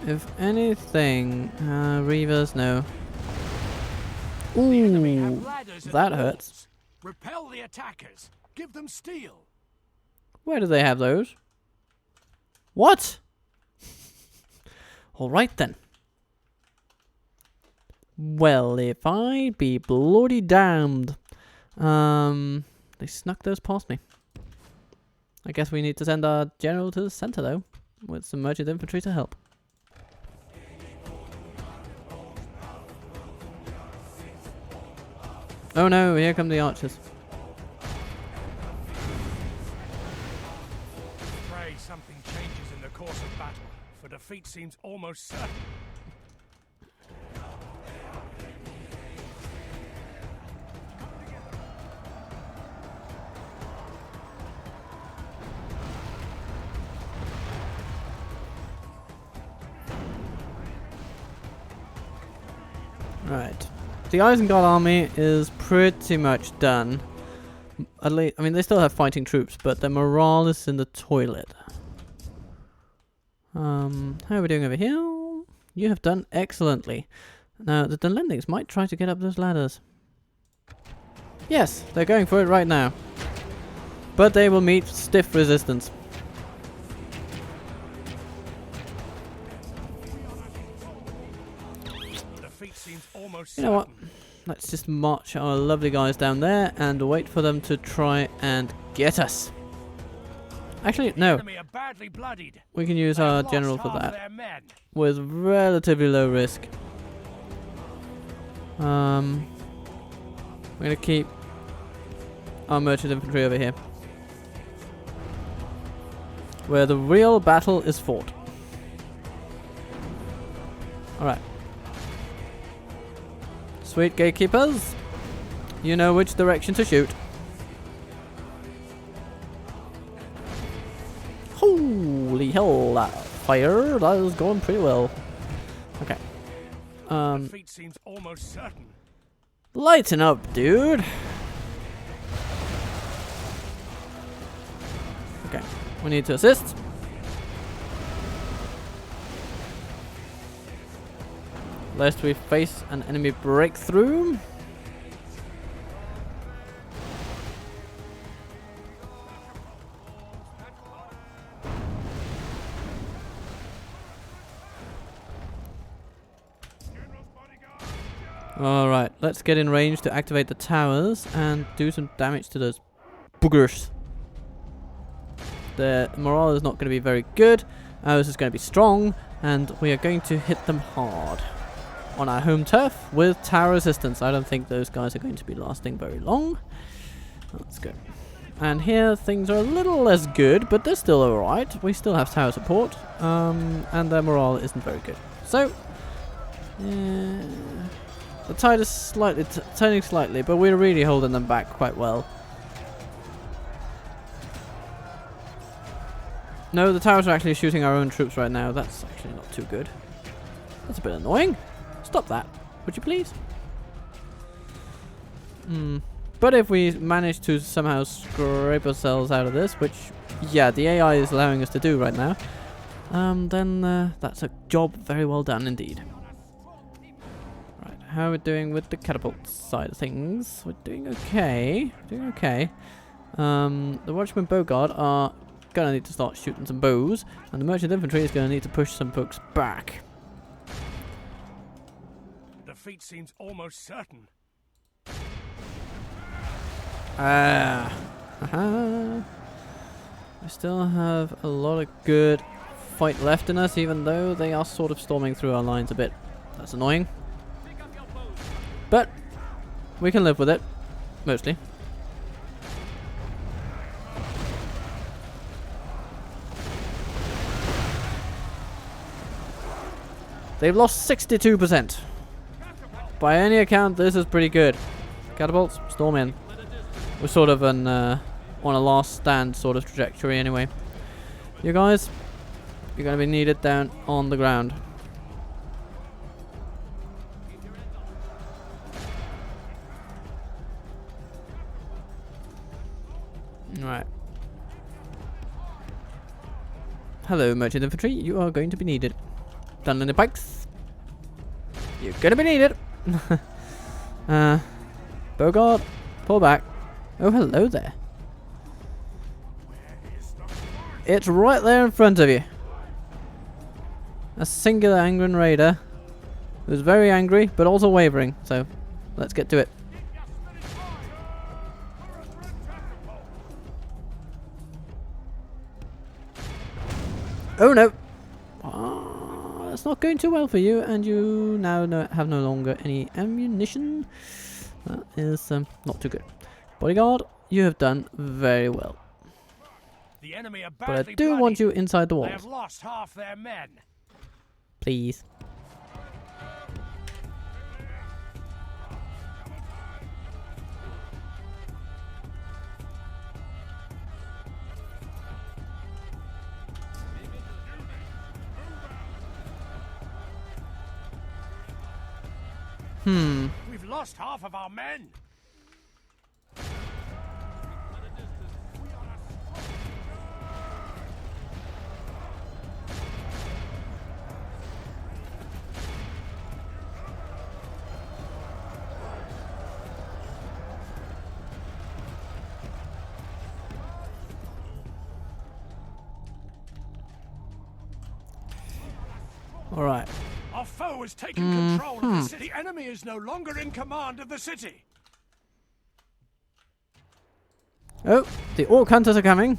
Speaker 1: If anything, Reavers, no. Ooh, that hurts.
Speaker 3: Repel the attackers. Give them steel.
Speaker 1: Where do they have those? What? Alright then. Well, if I be bloody damned. They snuck those past me. I guess we need to send our general to the center though, with some merchant infantry to help. Oh no, here come the archers.
Speaker 3: Pray something changes in the course of battle, for defeat seems almost certain.
Speaker 1: Right. The Isengard army is pretty much done. At least, I mean, they still have fighting troops, but their morale is in the toilet. How are we doing over here? You have done excellently. Now, the Lendings might try to get up those ladders. Yes, they're going for it right now. But they will meet stiff resistance. You know what? Let's just march our lovely guys down there and wait for them to try and get us. Actually, no. We can use our general for that. With relatively low risk. We're going to keep our merchant infantry over here. Where the real battle is fought. Alright. Sweet gatekeepers, you know which direction to shoot. Holy hell, that fire, that is going pretty well. Okay.
Speaker 3: Defeat seems almost certain.
Speaker 1: Lighten up, dude. Okay, we need to assist. Lest we face an enemy breakthrough. Alright, let's get in range to activate the towers and do some damage to those boogers. The morale is not going to be very good. Ours is going to be strong, and we are going to hit them hard. On our home turf with tower resistance. I don't think those guys are going to be lasting very long. That's good. And here things are a little less good, but they're still alright. We still have tower support, and their morale isn't very good. So, the tide is slightly turning slightly, but we're really holding them back quite well. No, the towers are actually shooting our own troops right now. That's actually not too good. That's a bit annoying. Stop that, would you please? But if we manage to somehow scrape ourselves out of this, which, yeah, the AI is allowing us to do right now, then that's a job very well done indeed. Right, how are we doing with the catapult side of things? We're doing okay. Doing okay. The Watchman Bogard are gonna need to start shooting some bows, and the merchant infantry is gonna need to push some folks back.
Speaker 3: Defeat seems almost certain.
Speaker 1: We still have a lot of good fight left in us, even though they are sort of storming through our lines a bit. That's annoying. But we can live with it, mostly. They've lost 62%. By any account, this is pretty good. Catapults, storm in. We're sort of on a last stand sort of trajectory anyway. You guys, you're going to be needed down on the ground. Right. Hello, merchant infantry. You are going to be needed. Down in the pikes. You're going to be needed. Bogart, pull back. Oh, hello there. It's right there in front of you. A singular angry raider who's very angry but also wavering. So, let's get to it. Oh no! Oh, that's not going too well for you, and you now have no longer any ammunition. That is not too good. Bodyguard, you have done very well.
Speaker 3: The enemy are
Speaker 1: But I
Speaker 3: badly
Speaker 1: do
Speaker 3: bloodied.
Speaker 1: want you inside the
Speaker 3: They
Speaker 1: walls.
Speaker 3: have lost half their men.
Speaker 1: Please.
Speaker 3: We've lost half of our men.
Speaker 1: Alright.
Speaker 3: Our foe has taken control of the city. The enemy is no longer in command of the city.
Speaker 1: Oh, the orc hunters are coming.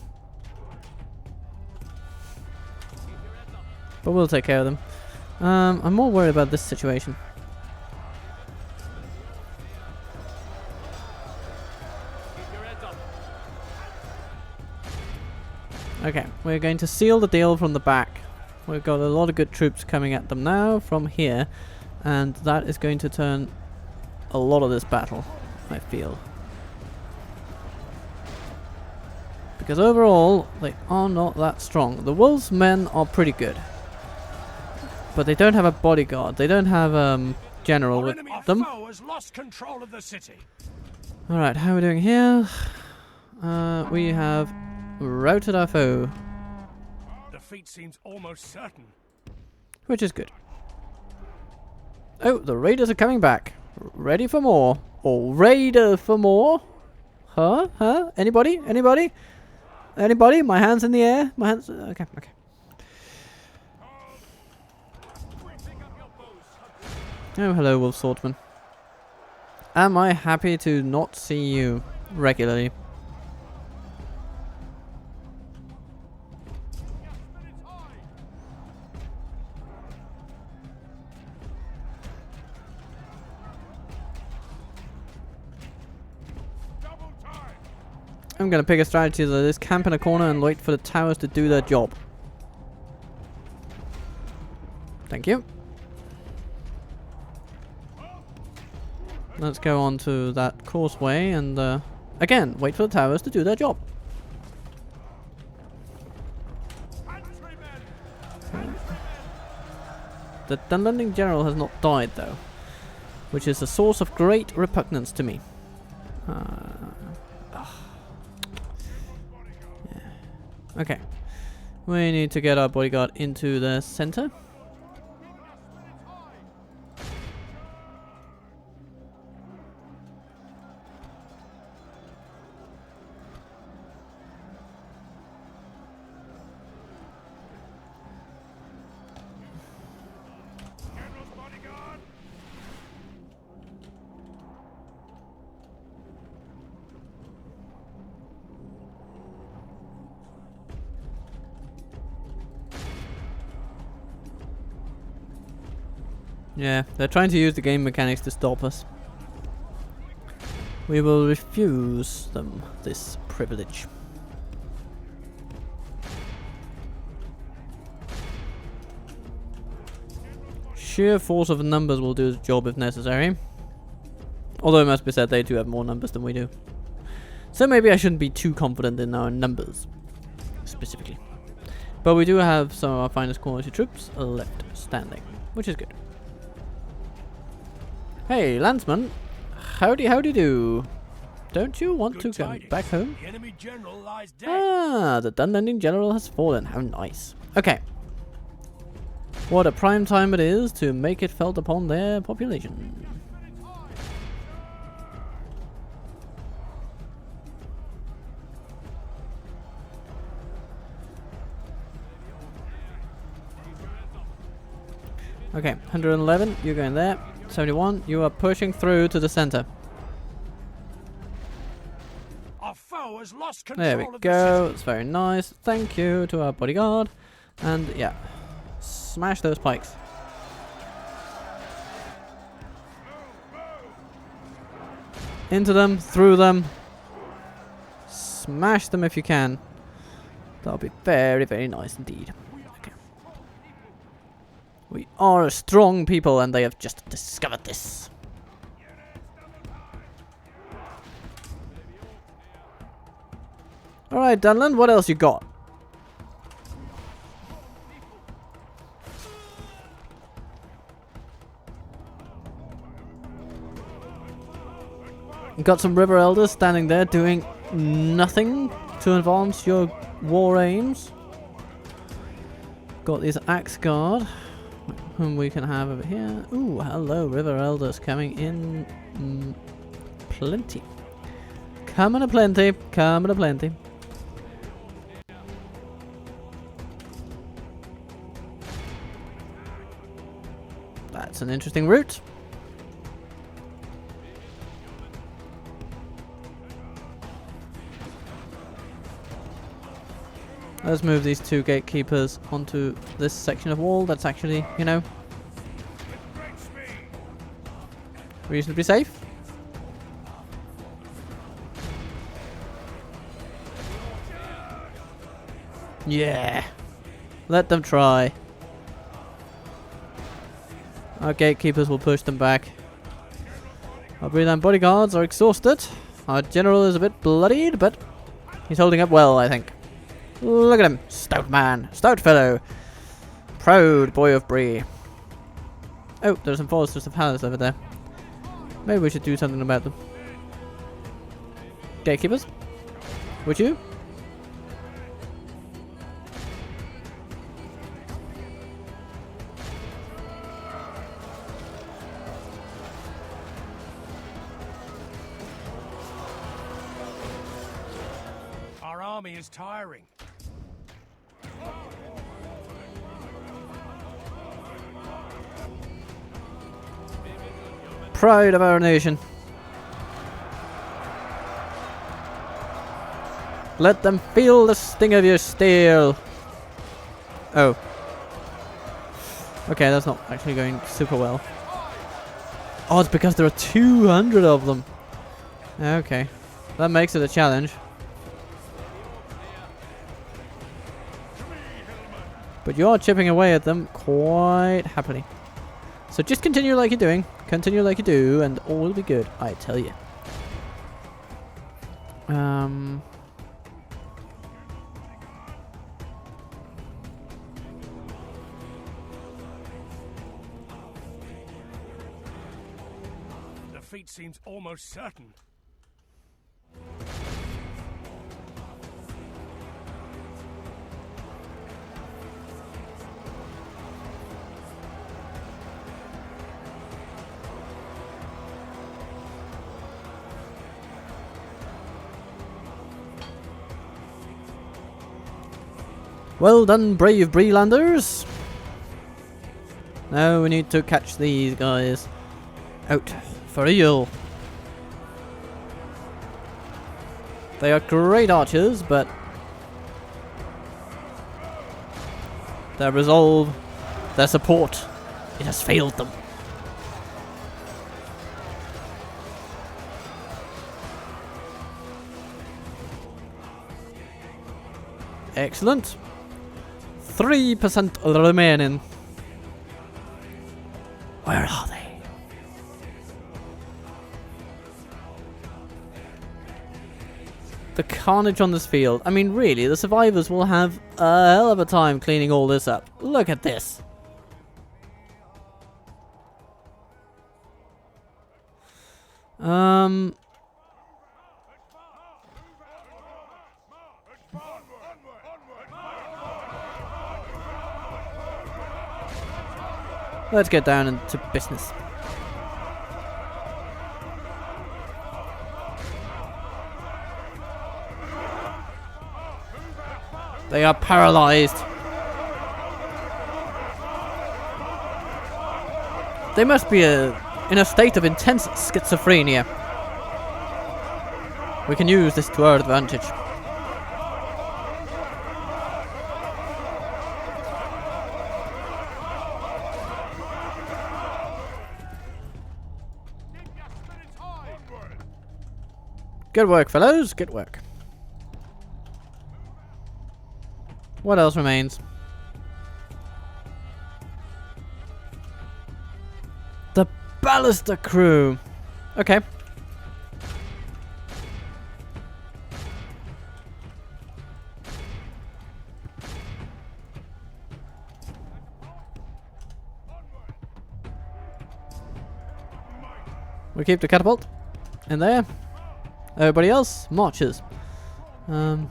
Speaker 1: But we'll take care of them. I'm more worried about this situation. Okay, we're going to seal the deal from the back. We've got a lot of good troops coming at them now from here, and that is going to turn a lot of this battle, I feel. Because overall, they are not that strong. The wolves' men are pretty good, but they don't have a bodyguard. They don't have general with them.
Speaker 3: Our foe has lost control of the city.
Speaker 1: Alright, how are we doing here? We have routed our foe,
Speaker 3: Defeat seems almost certain.
Speaker 1: which is good. Oh, the raiders are coming back. Ready for more. Or raider for more. Huh? Huh? Anybody? Anybody? Anybody? My hands in the air. My hands... Okay, okay. Oh, hello, Wolf Swordsman. Am I happy to not see you regularly? I'm gonna pick a strategy that is camp in a corner and wait for the towers to do their job. Thank you. Let's go on to that causeway and again, wait for the towers to do their job. The Dunlending General has not died though, which is a source of great repugnance to me. Yeah. Okay, we need to get our bodyguard into the center. Yeah, they're trying to use the game mechanics to stop us. We will refuse them this privilege. Sheer force of numbers will do the job if necessary. Although it must be said they do have more numbers than we do. So maybe I shouldn't be too confident in our numbers, specifically. But we do have some of our finest quality troops left standing, which is good. Hey, Landsman. Howdy do. Don't you want to go back home?
Speaker 3: The enemy general lies dead.
Speaker 1: Ah, the Dunlending General has fallen. How nice. Okay. What a prime time it is to make it felt upon their population. Okay, 111, you're going there. 71, you are pushing through to the center.
Speaker 3: Our foe has lost control.
Speaker 1: There we go. It's very nice. Thank you to our bodyguard. And yeah, smash those pikes. Into them, through them. Smash them if you can. That'll be very, very nice indeed. Okay. We are a strong people and they have just discovered this. Alright, Dunland, what else you got? You got some river elders standing there doing nothing to advance your war aims. Got these axe guard, whom we can have over here. Ooh, hello, river elders coming in plenty. Coming a plenty, coming a plenty. That's an interesting route. Let's move these two gatekeepers onto this section of wall that's actually, you know, reasonably safe. Yeah. Let them try. Our gatekeepers will push them back. Our Breland bodyguards are exhausted. Our general is a bit bloodied, but he's holding up well, I think. Look at him. Stout man. Stout fellow. Proud boy of Bree. Oh, there's some foresters of Palace over there. Maybe we should do something about them. Gatekeepers? Would you?
Speaker 3: Our army is tiring.
Speaker 1: Pride of our nation. Let them feel the sting of your steel. Oh. Okay, that's not actually going super well. Oh, it's because there are 200 of them. Okay. That makes it a challenge. But you are chipping away at them quite happily. So just continue like you're doing. Continue like you do, and all will be good, I tell you.
Speaker 3: Defeat seems almost certain.
Speaker 1: Well done, brave Breelanders. Now we need to catch these guys out for real. They are great archers, but their resolve, their support, it has failed them. Excellent. 3% remaining. Where are they? The carnage on this field. I mean, really, the survivors will have a hell of a time cleaning all this up. Look at this. Let's get down into business. They are paralyzed. They must be in a state of intense schizophrenia. We can use this to our advantage. Good work, fellows. Good work. What else remains? The ballista crew. Okay. We keep the catapult in there. Everybody else marches. Don't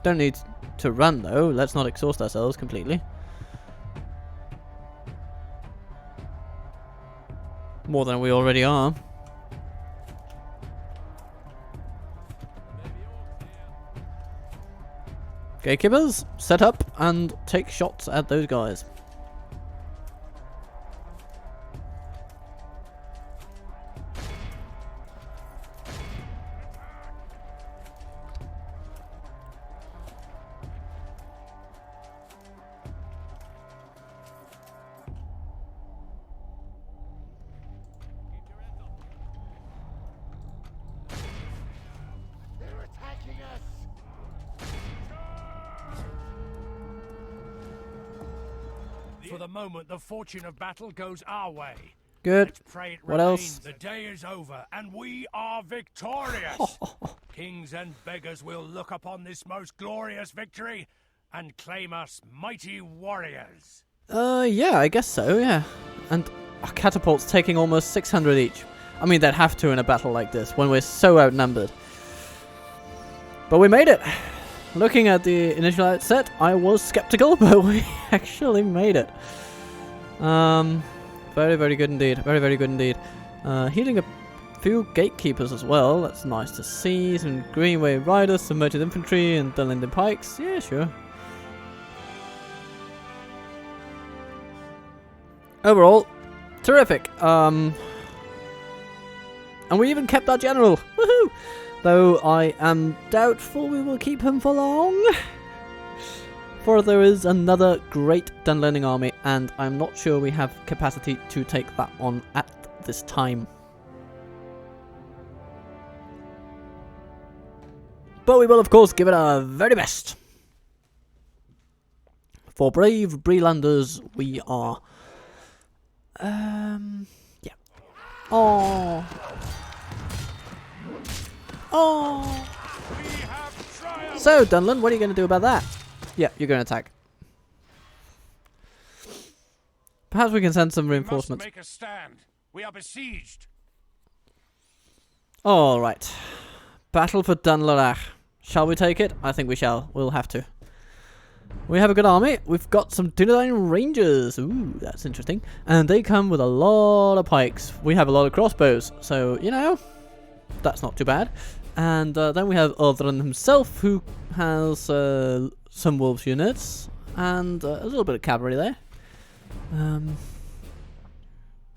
Speaker 1: need to run though. Let's not exhaust ourselves completely. More than we already are. Gatekeepers, set up and take shots at those guys.
Speaker 3: For the moment, the fortune of battle goes our way.
Speaker 1: Good.
Speaker 3: Let's pray it
Speaker 1: What
Speaker 3: remains.
Speaker 1: else?
Speaker 3: The day is over, and we are victorious. Kings and beggars will look upon this most glorious victory and claim us mighty warriors.
Speaker 1: Yeah, I guess so, yeah. And our catapults taking almost 600 each. I mean, they'd have to in a battle like this, when we're so outnumbered. But we made it! Looking at the initial outset, I was skeptical, but we actually made it. Very, very good indeed. Very, very good indeed. Healing a few gatekeepers as well. That's nice to see. Some Greenway riders, some mounted infantry, and the Linden pikes. Yeah, sure. Overall, terrific. And we even kept our general. Woohoo! Though I am doubtful we will keep him for long. For there is another great Dunlearning army, and I'm not sure we have capacity to take that on at this time. But we will, of course, give it our very best. For brave Breelanders, we are. Yeah. Oh. Oh. So, Dunlan, what are you going to do about that? Yeah, you're going to attack. Perhaps we can send some reinforcements.
Speaker 3: Make a stand. We are besieged.
Speaker 1: All right. Battle for Dunlarach. Shall we take it? I think we shall. We'll have to. We have a good army. We've got some Dunedain Rangers. Ooh, that's interesting. And they come with a lot of pikes. We have a lot of crossbows. So, you know, that's not too bad. And then we have Odrin himself, who has some wolves units. And a little bit of cavalry there.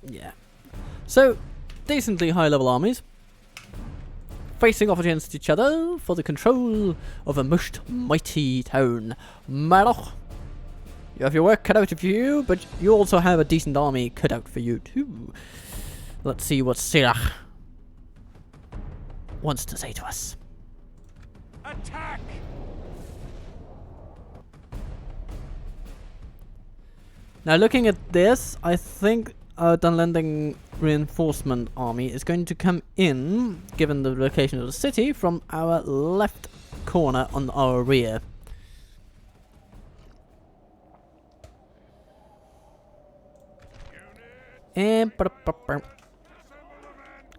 Speaker 1: Yeah. So, decently high-level armies. Facing off against each other for the control of a most mighty town. Maroc, you have your work cut out for you, but you also have a decent army cut out for you too. Let's see what Sirach wants to say to us.
Speaker 3: Attack!
Speaker 1: Now looking at this, I think our Dunlending reinforcement army is going to come in, given the location of the city, from our left corner on our rear. And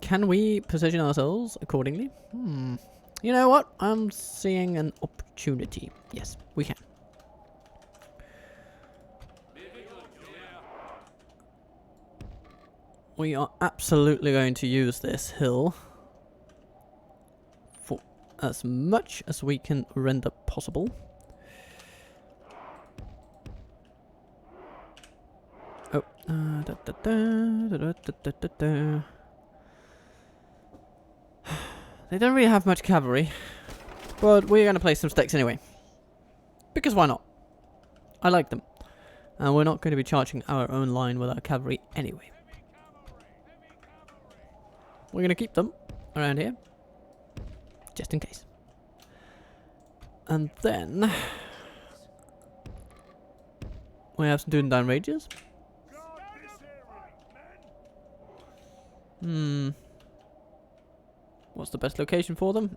Speaker 1: can we position ourselves accordingly? You know what? I'm seeing an opportunity. Yes, we can. We are absolutely going to use this hill for as much as we can render possible. Oh, they don't really have much cavalry, but we're going to place some stakes anyway. Because why not? I like them. And we're not going to be charging our own line with our cavalry anyway. We're going to keep them around here, just in case. And then we have some Dunedain Rangers. What's the best location for them?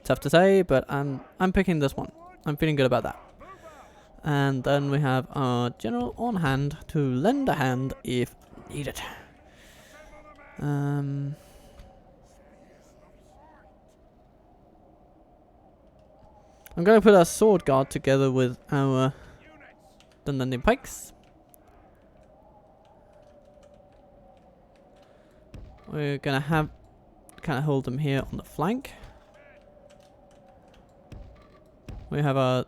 Speaker 1: Tough to say, but I'm picking this one. I'm feeling good about that. And then we have our general on hand to lend a hand if needed. I'm going to put our sword guard together with our Dunlending pikes. We're going to have kind of hold them here on the flank. We have our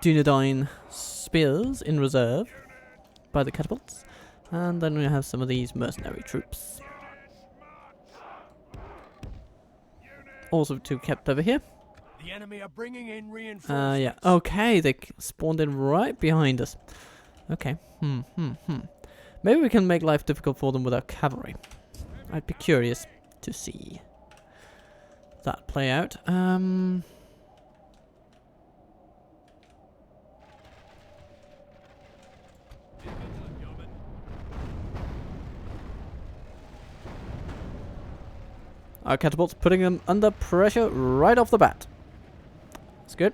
Speaker 1: Dunedain spears in reserve by the catapults. And then we have some of these mercenary troops. Also to kept over here.
Speaker 3: The enemy are bringing in reinforcements.
Speaker 1: Yeah. Okay, they spawned in right behind us. Okay. Maybe we can make life difficult for them with our cavalry. I'd be curious to see that play out. Our catapults putting them under pressure right off the bat. That's good.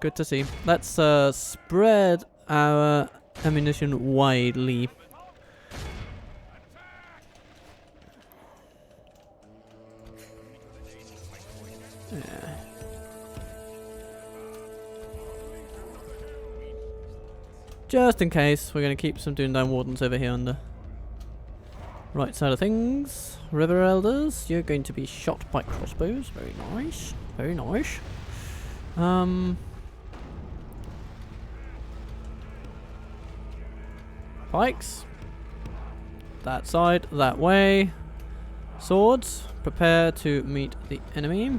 Speaker 1: Good to see. Let's spread our ammunition widely. Yeah. Just in case, we're going to keep some Dunedain Wardens over here on the right side of things. River Elders, you're going to be shot by crossbows. Very nice. Very nice. Pikes. That side, that way. Swords, prepare to meet the enemy.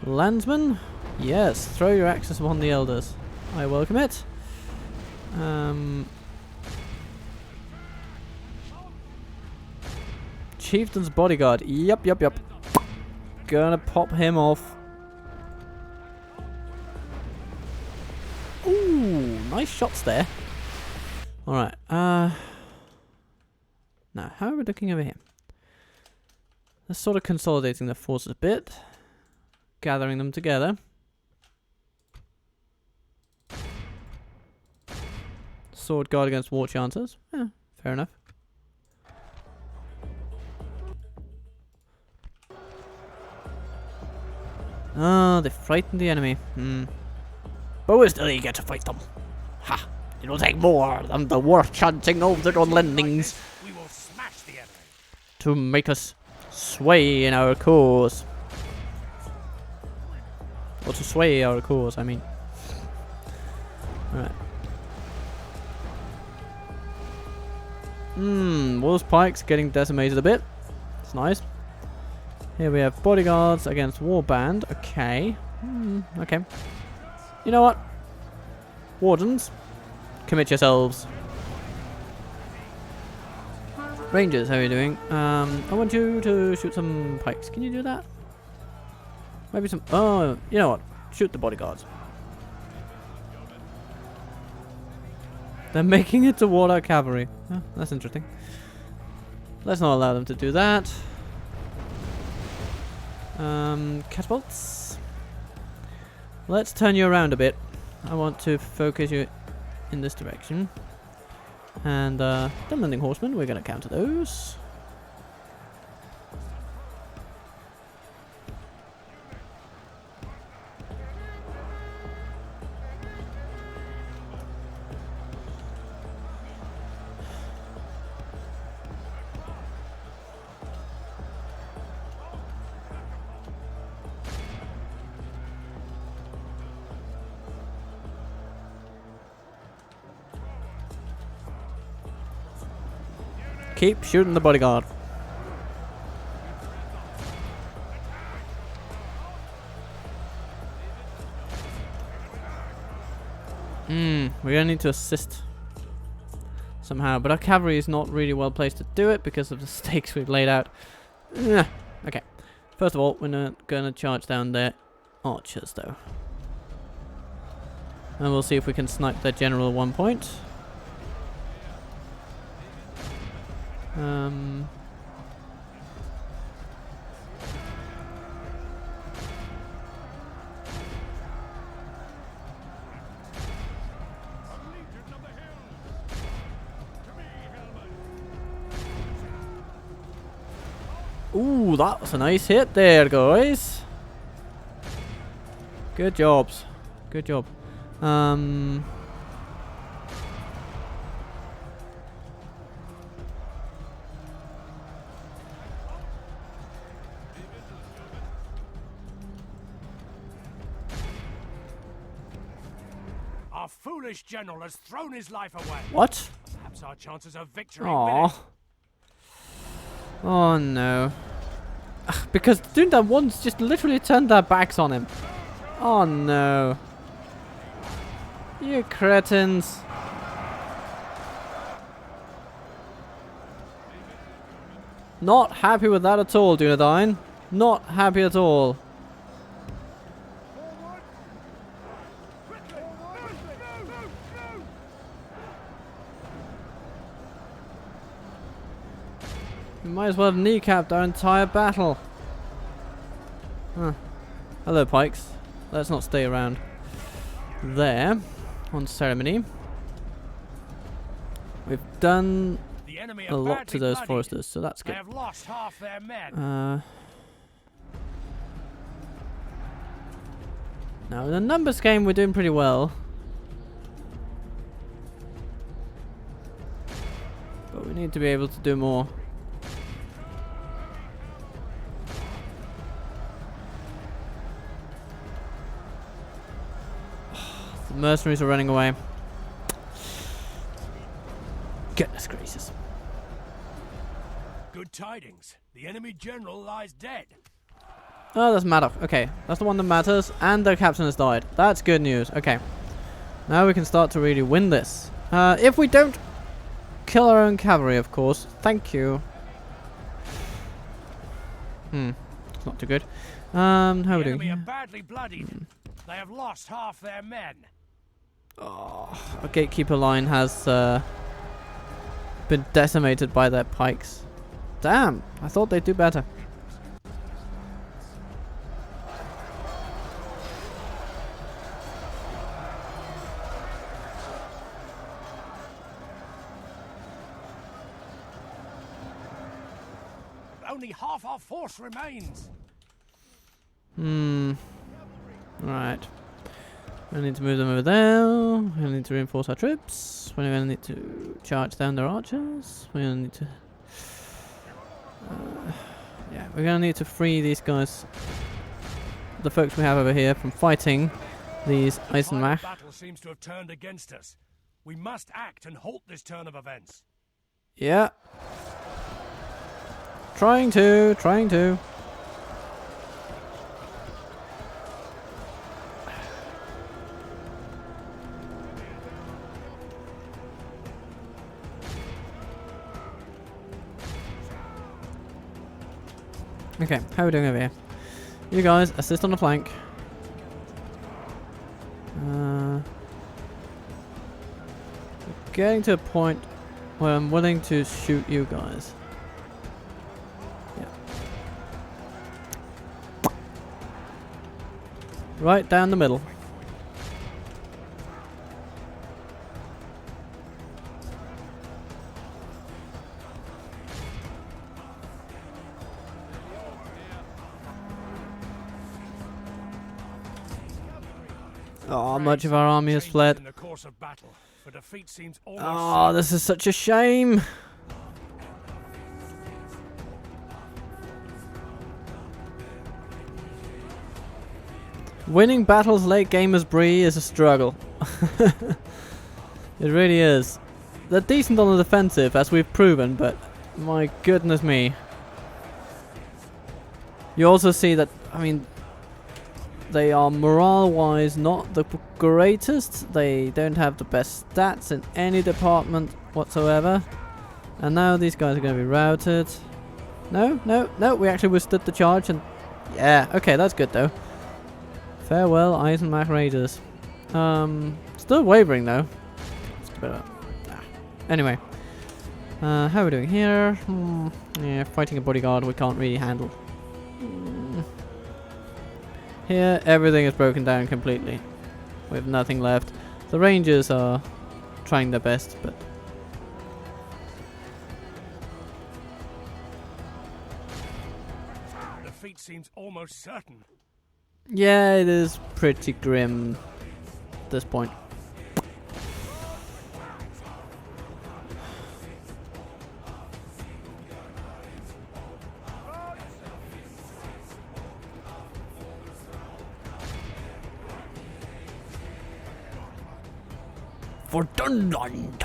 Speaker 1: Landsmen, yes, throw your axes upon the elders. I welcome it. Chieftain's bodyguard. Yup. gonna pop him off. Ooh, nice shots there. Alright, now, how are we looking over here? They're sort of consolidating their forces a bit. Gathering them together. Sword guard against war chancers. Yeah, fair enough. Ah, they frightened the enemy. But we're still eager to fight them. Ha! It'll take more than the war chanting of their unlendings
Speaker 3: We will smash the enemy.
Speaker 1: to make us sway in our cause. Or to sway our cause, I mean. Alright. Wolf's Pike's getting decimated a bit. It's nice. Here we have bodyguards against warband. Okay. Okay. You know what? Wardens, commit yourselves. Rangers, how are you doing? I want you to shoot some pikes. Can you do that? Maybe some... Oh, you know what? Shoot the bodyguards. They're making it toward our cavalry. Oh, that's interesting. Let's not allow them to do that. Catapults. Let's turn you around a bit. I want to focus you in this direction. And the landing horsemen, we're going to counter those. Keep shooting the bodyguard. We're gonna need to assist somehow, but our cavalry is not really well placed to do it because of the stakes we've laid out. Okay. First of all, we're not gonna charge down their archers though. And we'll see if we can snipe their general at one point. Ooh, that was a nice hit there, guys. Good jobs. Good job.
Speaker 3: Our foolish general has thrown his life away.
Speaker 1: What?
Speaker 3: Perhaps our chances of victory
Speaker 1: Aww.
Speaker 3: with it.
Speaker 1: Oh no. Because doing that once just literally turned their backs on him. Oh no. You cretins. Not happy with that at all, Dunedain. Not happy at all. We might as well have kneecapped our entire battle. Huh. Hello, pikes. Let's not stay around there on ceremony. We've done a lot to those foresters, so that's good.
Speaker 3: They have lost half their men.
Speaker 1: Now, in the numbers game, we're doing pretty well. But we need to be able to do more. The mercenaries are running away. Goodness gracious.
Speaker 3: Good tidings. The enemy general lies dead.
Speaker 1: Oh, doesn't matter. Okay, that's the one that matters. And their captain has died. That's good news. Okay. Now we can start to really win this. If we don't kill our own cavalry, of course. Thank you. It's not too good. How
Speaker 3: The
Speaker 1: are we
Speaker 3: enemy are
Speaker 1: doing?
Speaker 3: badly bloodied. They have lost half their men.
Speaker 1: Oh, our gatekeeper line has been decimated by their pikes. Damn, I thought they'd do better.
Speaker 3: Only half our force remains.
Speaker 1: Right. We need to move them over there. We need to reinforce our troops. We're going to need to charge down their archers. We're going to need to... yeah, we're going to need to free these guys, the folks we have over here, from fighting these
Speaker 3: The
Speaker 1: Eisenmach.
Speaker 3: battle seems to have turned against us. We must act and halt this turn of events.
Speaker 1: Yeah. Trying to. Okay, how are we doing over here? You guys, assist on the flank. Getting to a point where I'm willing to shoot you guys. Yeah. Right down the middle. Oh, much of our army has
Speaker 3: Changes
Speaker 1: fled.
Speaker 3: in the course of battle, for defeat seems almost
Speaker 1: Oh, this is such a shame. Winning battles late game as Bree is a struggle. It really is. They're decent on the defensive, as we've proven, but my goodness me. You also see that, I mean, they are morale-wise not the greatest. They don't have the best stats in any department whatsoever. And now these guys are going to be routed. No, we actually withstood the charge and... yeah, okay, that's good though. Farewell, Eisenmach Raiders. Still wavering though. It's a bit of anyway. How are we doing here? Yeah, fighting a bodyguard we can't really handle. Here, everything is broken down completely. We have nothing left. The Rangers are trying their best, but...
Speaker 3: defeat seems almost certain.
Speaker 1: yeah, it is pretty grim at this point. For Dunland.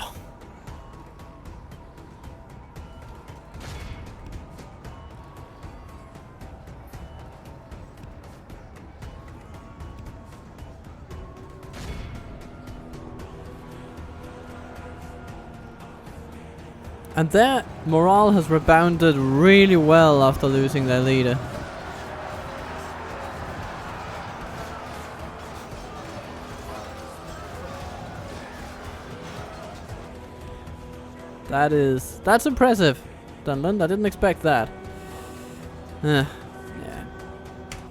Speaker 1: And their morale has rebounded really well after losing their leader. That's impressive, Dunland. I didn't expect that. Yeah.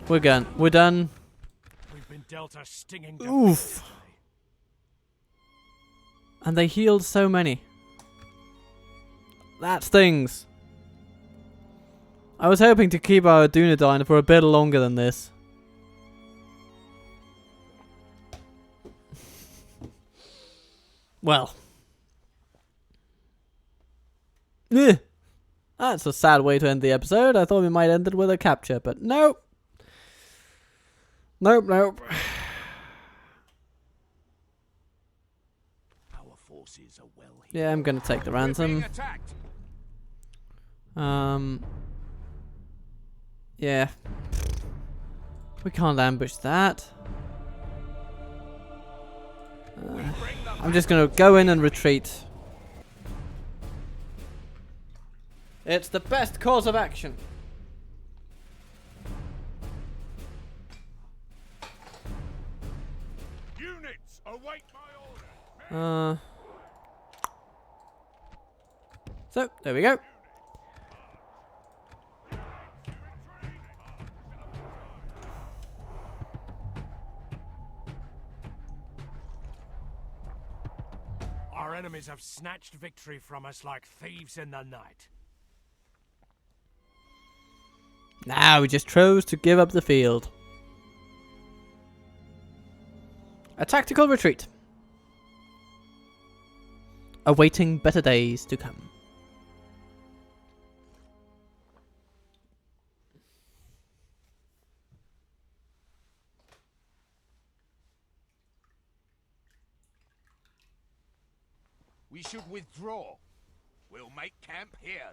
Speaker 1: We're done. We're done.
Speaker 3: We've been dealt a stinging
Speaker 1: Oof. And they healed so many. That stings. I was hoping to keep our Dunedain for a bit longer than this. Well. Yeah. That's a sad way to end the episode. I thought we might end it with a capture, but nope. Nope.
Speaker 3: Our forces are well healed.
Speaker 1: Yeah, I'm gonna take the ransom. Yeah. We can't ambush that. I'm just gonna go in and retreat. It's the best course of action. So, there we go.
Speaker 3: Our enemies have snatched victory from us like thieves in the night.
Speaker 1: Now we just chose to give up the field. A tactical retreat. Awaiting better days to come.
Speaker 4: We should withdraw. We'll make camp here.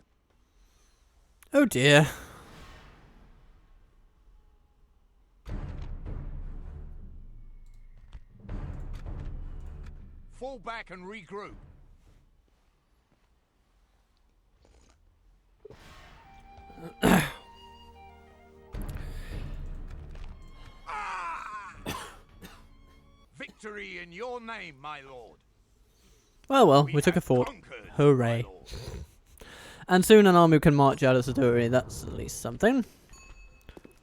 Speaker 1: Oh dear.
Speaker 4: Fall back and regroup. Victory in your name, my lord.
Speaker 1: Well, we took a
Speaker 4: have
Speaker 1: fort.
Speaker 4: conquered,
Speaker 1: Hooray.
Speaker 4: my lord.
Speaker 1: And soon an army can march out of Siduri. That's at least something.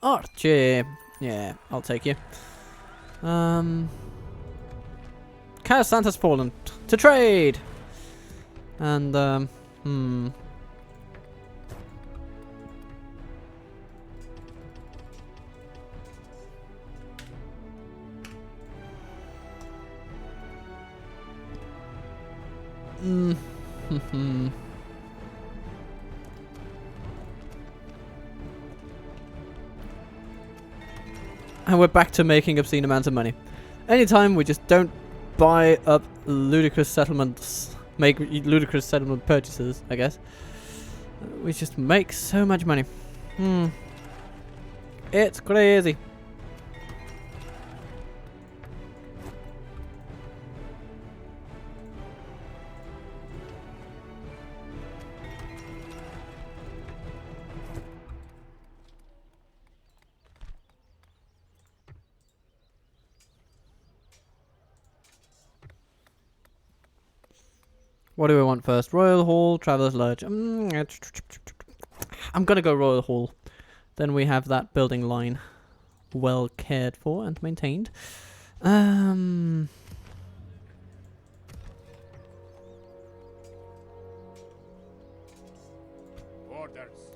Speaker 1: Archie. Yeah, I'll take you. Chaos Santa's fallen. To trade! And, And we're back to making obscene amounts of money. Anytime we just don't buy up ludicrous settlements, make ludicrous settlement purchases, I guess, we just make so much money. It's crazy. What do we want first? Royal Hall, Traveller's Lodge. I'm gonna go Royal Hall. Then we have that building line well cared for and maintained.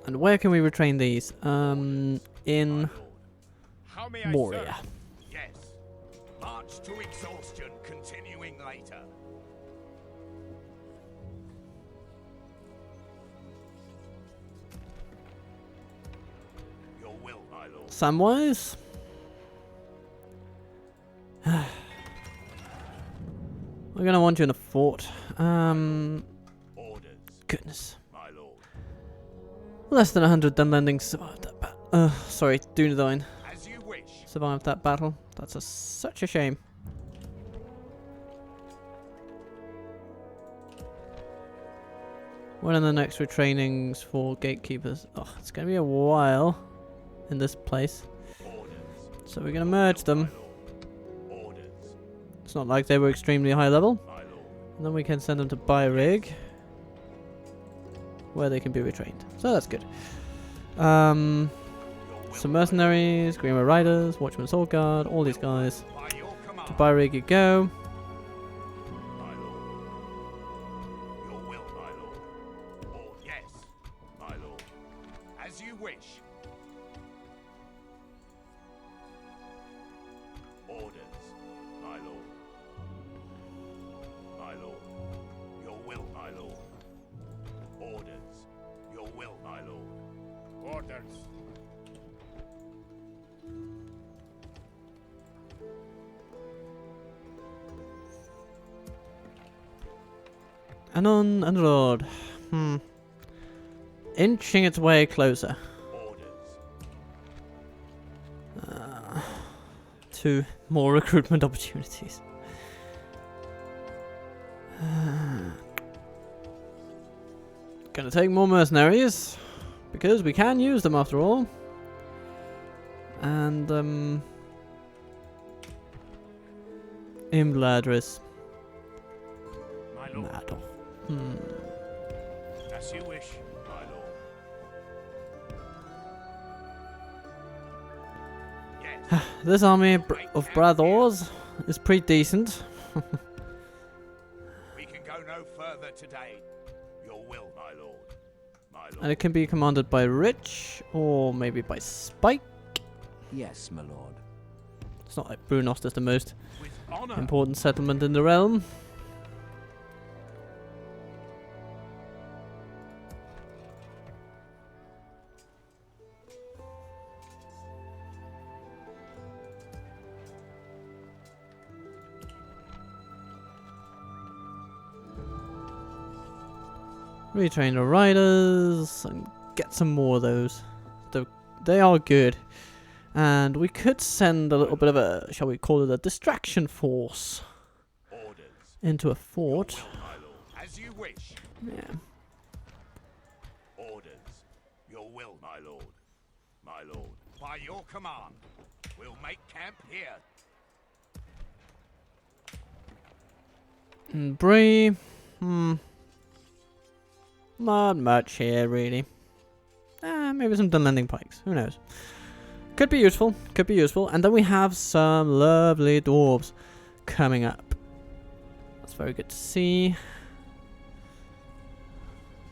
Speaker 1: And where can we retrain these? In
Speaker 4: How may I
Speaker 1: Moria.
Speaker 4: serve? Yes. March to exhaustion, continuing later. Your will, my lord.
Speaker 1: Samwise? We're gonna want you in a fort.
Speaker 4: Orders,
Speaker 1: Goodness.
Speaker 4: my lord.
Speaker 1: Less than 100 Dunlendings survived that battle. Sorry, Dunedain
Speaker 4: As you wish.
Speaker 1: survived that battle. That's such a shame. When are the next retrainings for gatekeepers? Oh, it's gonna be a while in this place.
Speaker 4: Orders,
Speaker 1: So we're gonna merge them.
Speaker 4: my lord. Orders,
Speaker 1: It's not like they were extremely high level.
Speaker 4: my lord.
Speaker 1: And then we can send them to Byrig, where they can be retrained. So that's good. Some mercenaries, Greenway Riders, Watchman Sword Guard, all these guys.
Speaker 4: By your command,
Speaker 1: To Byrig you go.
Speaker 4: my lord. Your will, my lord. Or yes, my lord. As you wish. Orders, my lord. My lord. Your will, my lord. Orders. Your will, my lord. Orders.
Speaker 1: Anon and Lord. Inching its way closer.
Speaker 4: Orders.
Speaker 1: To more recruitment opportunities. Gonna take more mercenaries, because we can use them after all. And Imbladris.
Speaker 3: As you wish,
Speaker 4: my lord. Yes,
Speaker 1: This army of brothers is pretty decent.
Speaker 4: we can go no further today. Your will, my lord. My lord.
Speaker 1: And it can be commanded by Rich, or maybe by Spike.
Speaker 2: Yes, my lord.
Speaker 1: It's not like Brunost is the most
Speaker 4: With honor.
Speaker 1: important settlement in the realm. Retrain the riders and get some more of those. They are good. And we could send a little bit of a, shall we call it a distraction force
Speaker 4: Orders.
Speaker 1: into a fort.
Speaker 4: Will, my lord. As you wish.
Speaker 1: Yeah.
Speaker 4: Orders. Your will, my lord. My lord. By your command, we'll make camp here.
Speaker 1: And Bree, not much here really. Maybe some Dunlending pikes. Who knows? Could be useful. Could be useful. And then we have some lovely dwarves coming up. That's very good to see.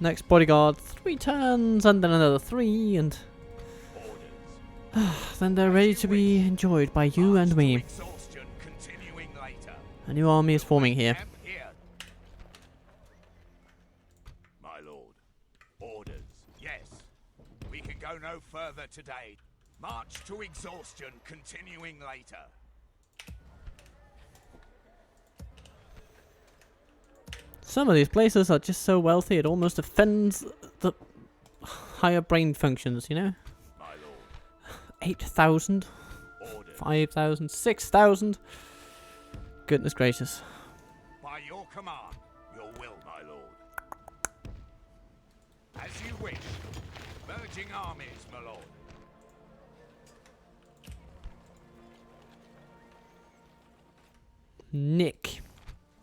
Speaker 1: Next bodyguard, 3 turns, and then another 3, and then they're ready to be enjoyed by you and me.
Speaker 4: Exhaustion continuing later.
Speaker 1: A new army is forming here.
Speaker 4: Camp here. My lord. Orders. Yes. We can go no further today. March to exhaustion continuing later.
Speaker 1: Some of these places are just so wealthy it almost offends the higher brain functions, you know?
Speaker 4: My lord.
Speaker 1: 8,000,
Speaker 4: Orders.
Speaker 1: 5,000, 6,000. Goodness gracious.
Speaker 4: By your command, your will, my lord. As you wish. Merging armies, my lord.
Speaker 1: Nick.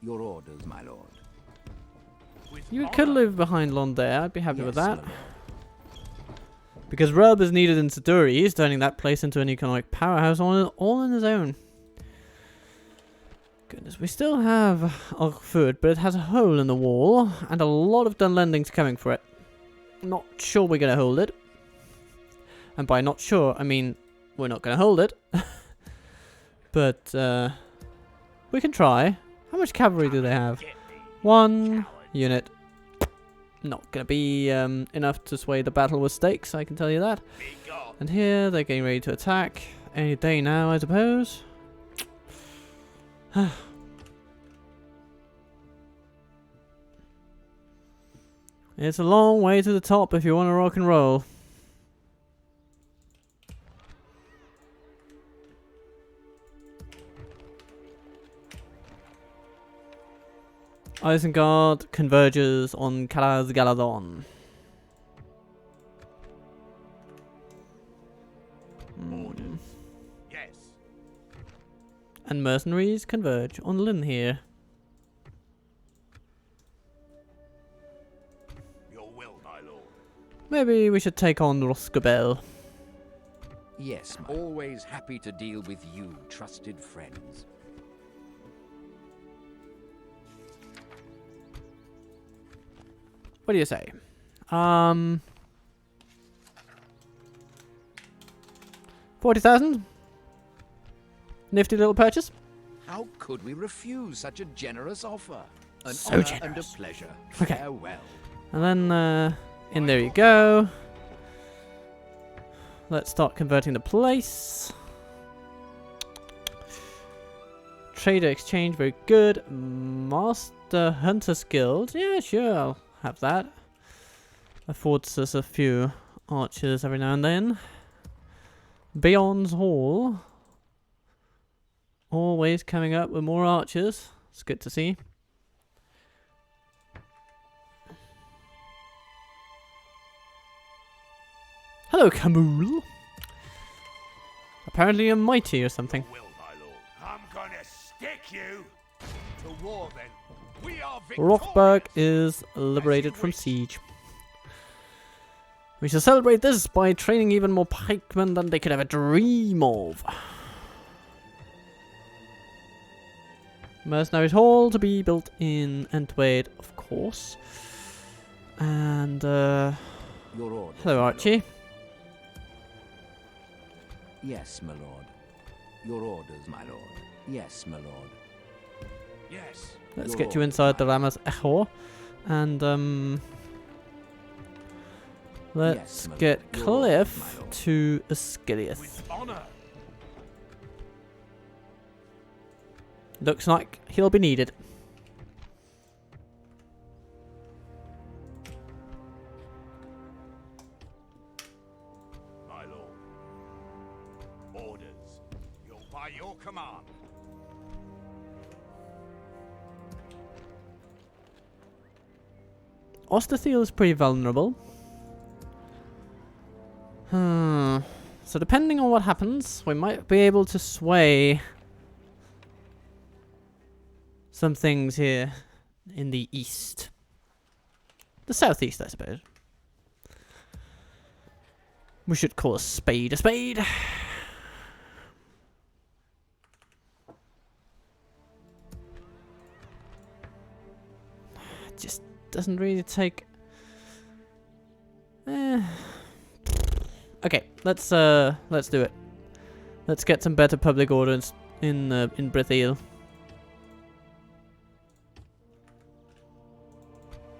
Speaker 2: Your orders, my lord.
Speaker 3: with
Speaker 1: You
Speaker 3: honor.
Speaker 1: could live behind Londair, I'd be happy with
Speaker 2: Yes,
Speaker 1: that.
Speaker 2: my lord.
Speaker 1: Because Rub is needed in Siduri, he's turning that place into an economic powerhouse all on his own. Goodness, we still have our food, but it has a hole in the wall, and a lot of Dunlendings coming for it. Not sure we're going to hold it. And by not sure, I mean, we're not going to hold it. But, we can try. How much cavalry do they have? 1 unit. Not going to be enough to sway the battle with stakes, I can tell you that.
Speaker 4: Be gone.
Speaker 1: And here, they're getting ready to attack. Any day now, I suppose. It's a long way to the top if you want to rock and roll. Isengard converges on Galadon.
Speaker 4: Orders. Yes.
Speaker 1: And mercenaries converge on Linhir.
Speaker 4: Your will, my lord.
Speaker 1: Maybe we should take on Roscabel.
Speaker 2: Yes, always happy to deal with you, trusted friends.
Speaker 1: What do you say? 40,000? Nifty little purchase?
Speaker 2: How could we refuse such a generous offer? An
Speaker 1: So
Speaker 2: honor
Speaker 1: generous.
Speaker 2: and a pleasure.
Speaker 1: Okay.
Speaker 2: Farewell.
Speaker 1: And then, in there you go. Let's start converting the place. Trader exchange, very good. Master Hunter's Guild. Yeah, sure, I'll have that. Affords us a few archers every now and then. Beyond's Hall. Always coming up with more archers. It's good to see. Hello, Camul. Apparently you're mighty or something.
Speaker 4: Will, my lord.
Speaker 3: I'm gonna stick you.
Speaker 4: To war then. We are
Speaker 1: Rothberg
Speaker 4: victorious.
Speaker 1: is liberated from siege. We shall celebrate this by training even more pikemen than they could ever dream of. Mercenaries Hall to be built in Entwade, of course. And,
Speaker 2: Your orders,
Speaker 1: hello
Speaker 2: my
Speaker 1: Archie.
Speaker 2: lord. Yes, my lord. Your orders, my lord. Yes, my lord.
Speaker 3: Yes.
Speaker 1: Let's
Speaker 2: Your
Speaker 1: get you
Speaker 2: orders,
Speaker 1: inside the
Speaker 2: my
Speaker 1: Ramas Echo. And, let's
Speaker 2: Yes, my
Speaker 1: get
Speaker 2: lord. Your orders,
Speaker 1: Cliff
Speaker 2: my lord.
Speaker 1: to Ascilius.
Speaker 3: With honor.
Speaker 1: Looks like he'll be needed.
Speaker 4: My lord. Orders. By your command.
Speaker 1: Osterthiel is pretty vulnerable. So depending on what happens, we might be able to sway some things here in the east. The southeast, I suppose. We should call a spade a spade. It just doesn't really take... Okay, let's do it. Let's get some better public orders in Brithiel.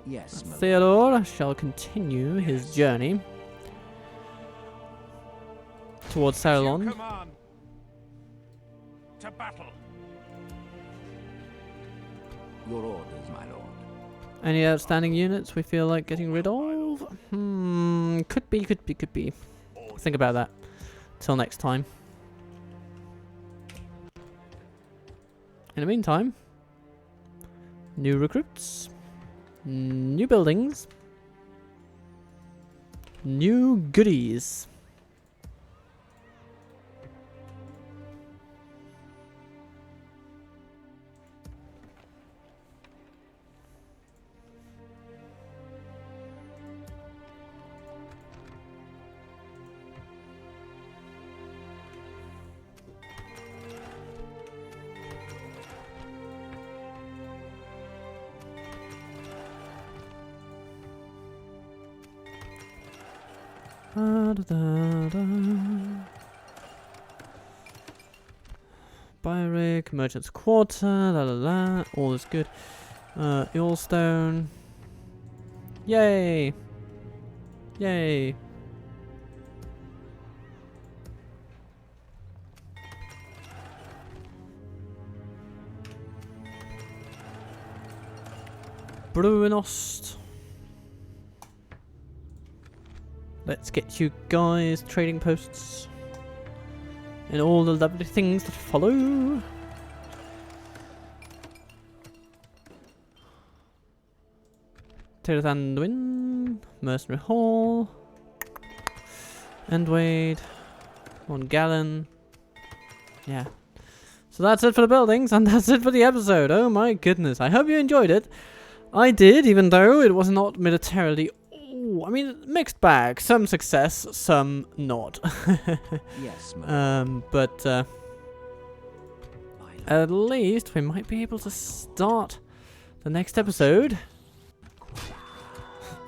Speaker 2: Yes, my lord.
Speaker 1: Theodore shall continue his journey towards
Speaker 3: You
Speaker 1: Saarland.
Speaker 3: command. To battle.
Speaker 2: Your orders, my lord.
Speaker 1: Any outstanding units we feel like getting rid of? Could be. Think about that. Till next time. In the meantime, new recruits, new buildings, new goodies. Byrick, Merchant's Quarter, all is good. Eelstone. Yay! Yay! Bruinost. Let's get you guys trading posts and all the lovely things that follow. Tyrthandwin, Mercenary Hall, Endwade, one Gallon. Yeah. So that's it for the buildings, and that's it for the episode. Oh my goodness. I hope you enjoyed it. I did, even though it was not militarily... I mean, mixed bag. Some success, some not.
Speaker 2: Yes, my lord.
Speaker 1: But at least we might be able to start the next episode.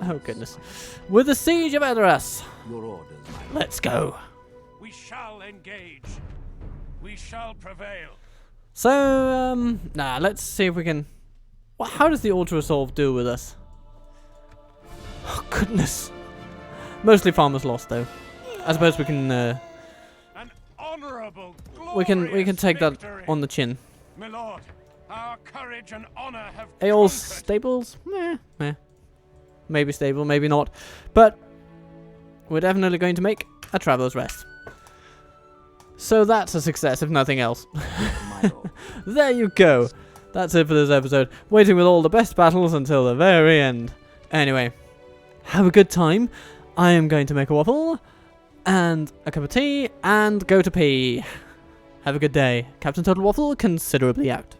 Speaker 1: Oh goodness. With the Siege of Edoras.
Speaker 2: Your orders, my lord.
Speaker 1: Let's go.
Speaker 3: We shall engage. We shall prevail.
Speaker 1: So, let's see if we can... Well, how does the Auto-Resolve deal with us? Oh goodness. Mostly farmers lost though. I suppose we can
Speaker 3: An honorable,
Speaker 1: we can take that
Speaker 3: victory.
Speaker 1: on the chin.
Speaker 3: My lord, our courage and honor have
Speaker 1: Ale's
Speaker 3: conquered.
Speaker 1: stables? Meh. Maybe stable, maybe not. But we're definitely going to make a traveler's rest. So that's a success, if nothing else.
Speaker 2: My lord.
Speaker 1: There you go. That's it for this episode. Waiting with all the best battles until the very end. Anyway, have a good time. I am going to make a waffle and a cup of tea and go to pee. Have a good day. Captain Total Waffle considerably out.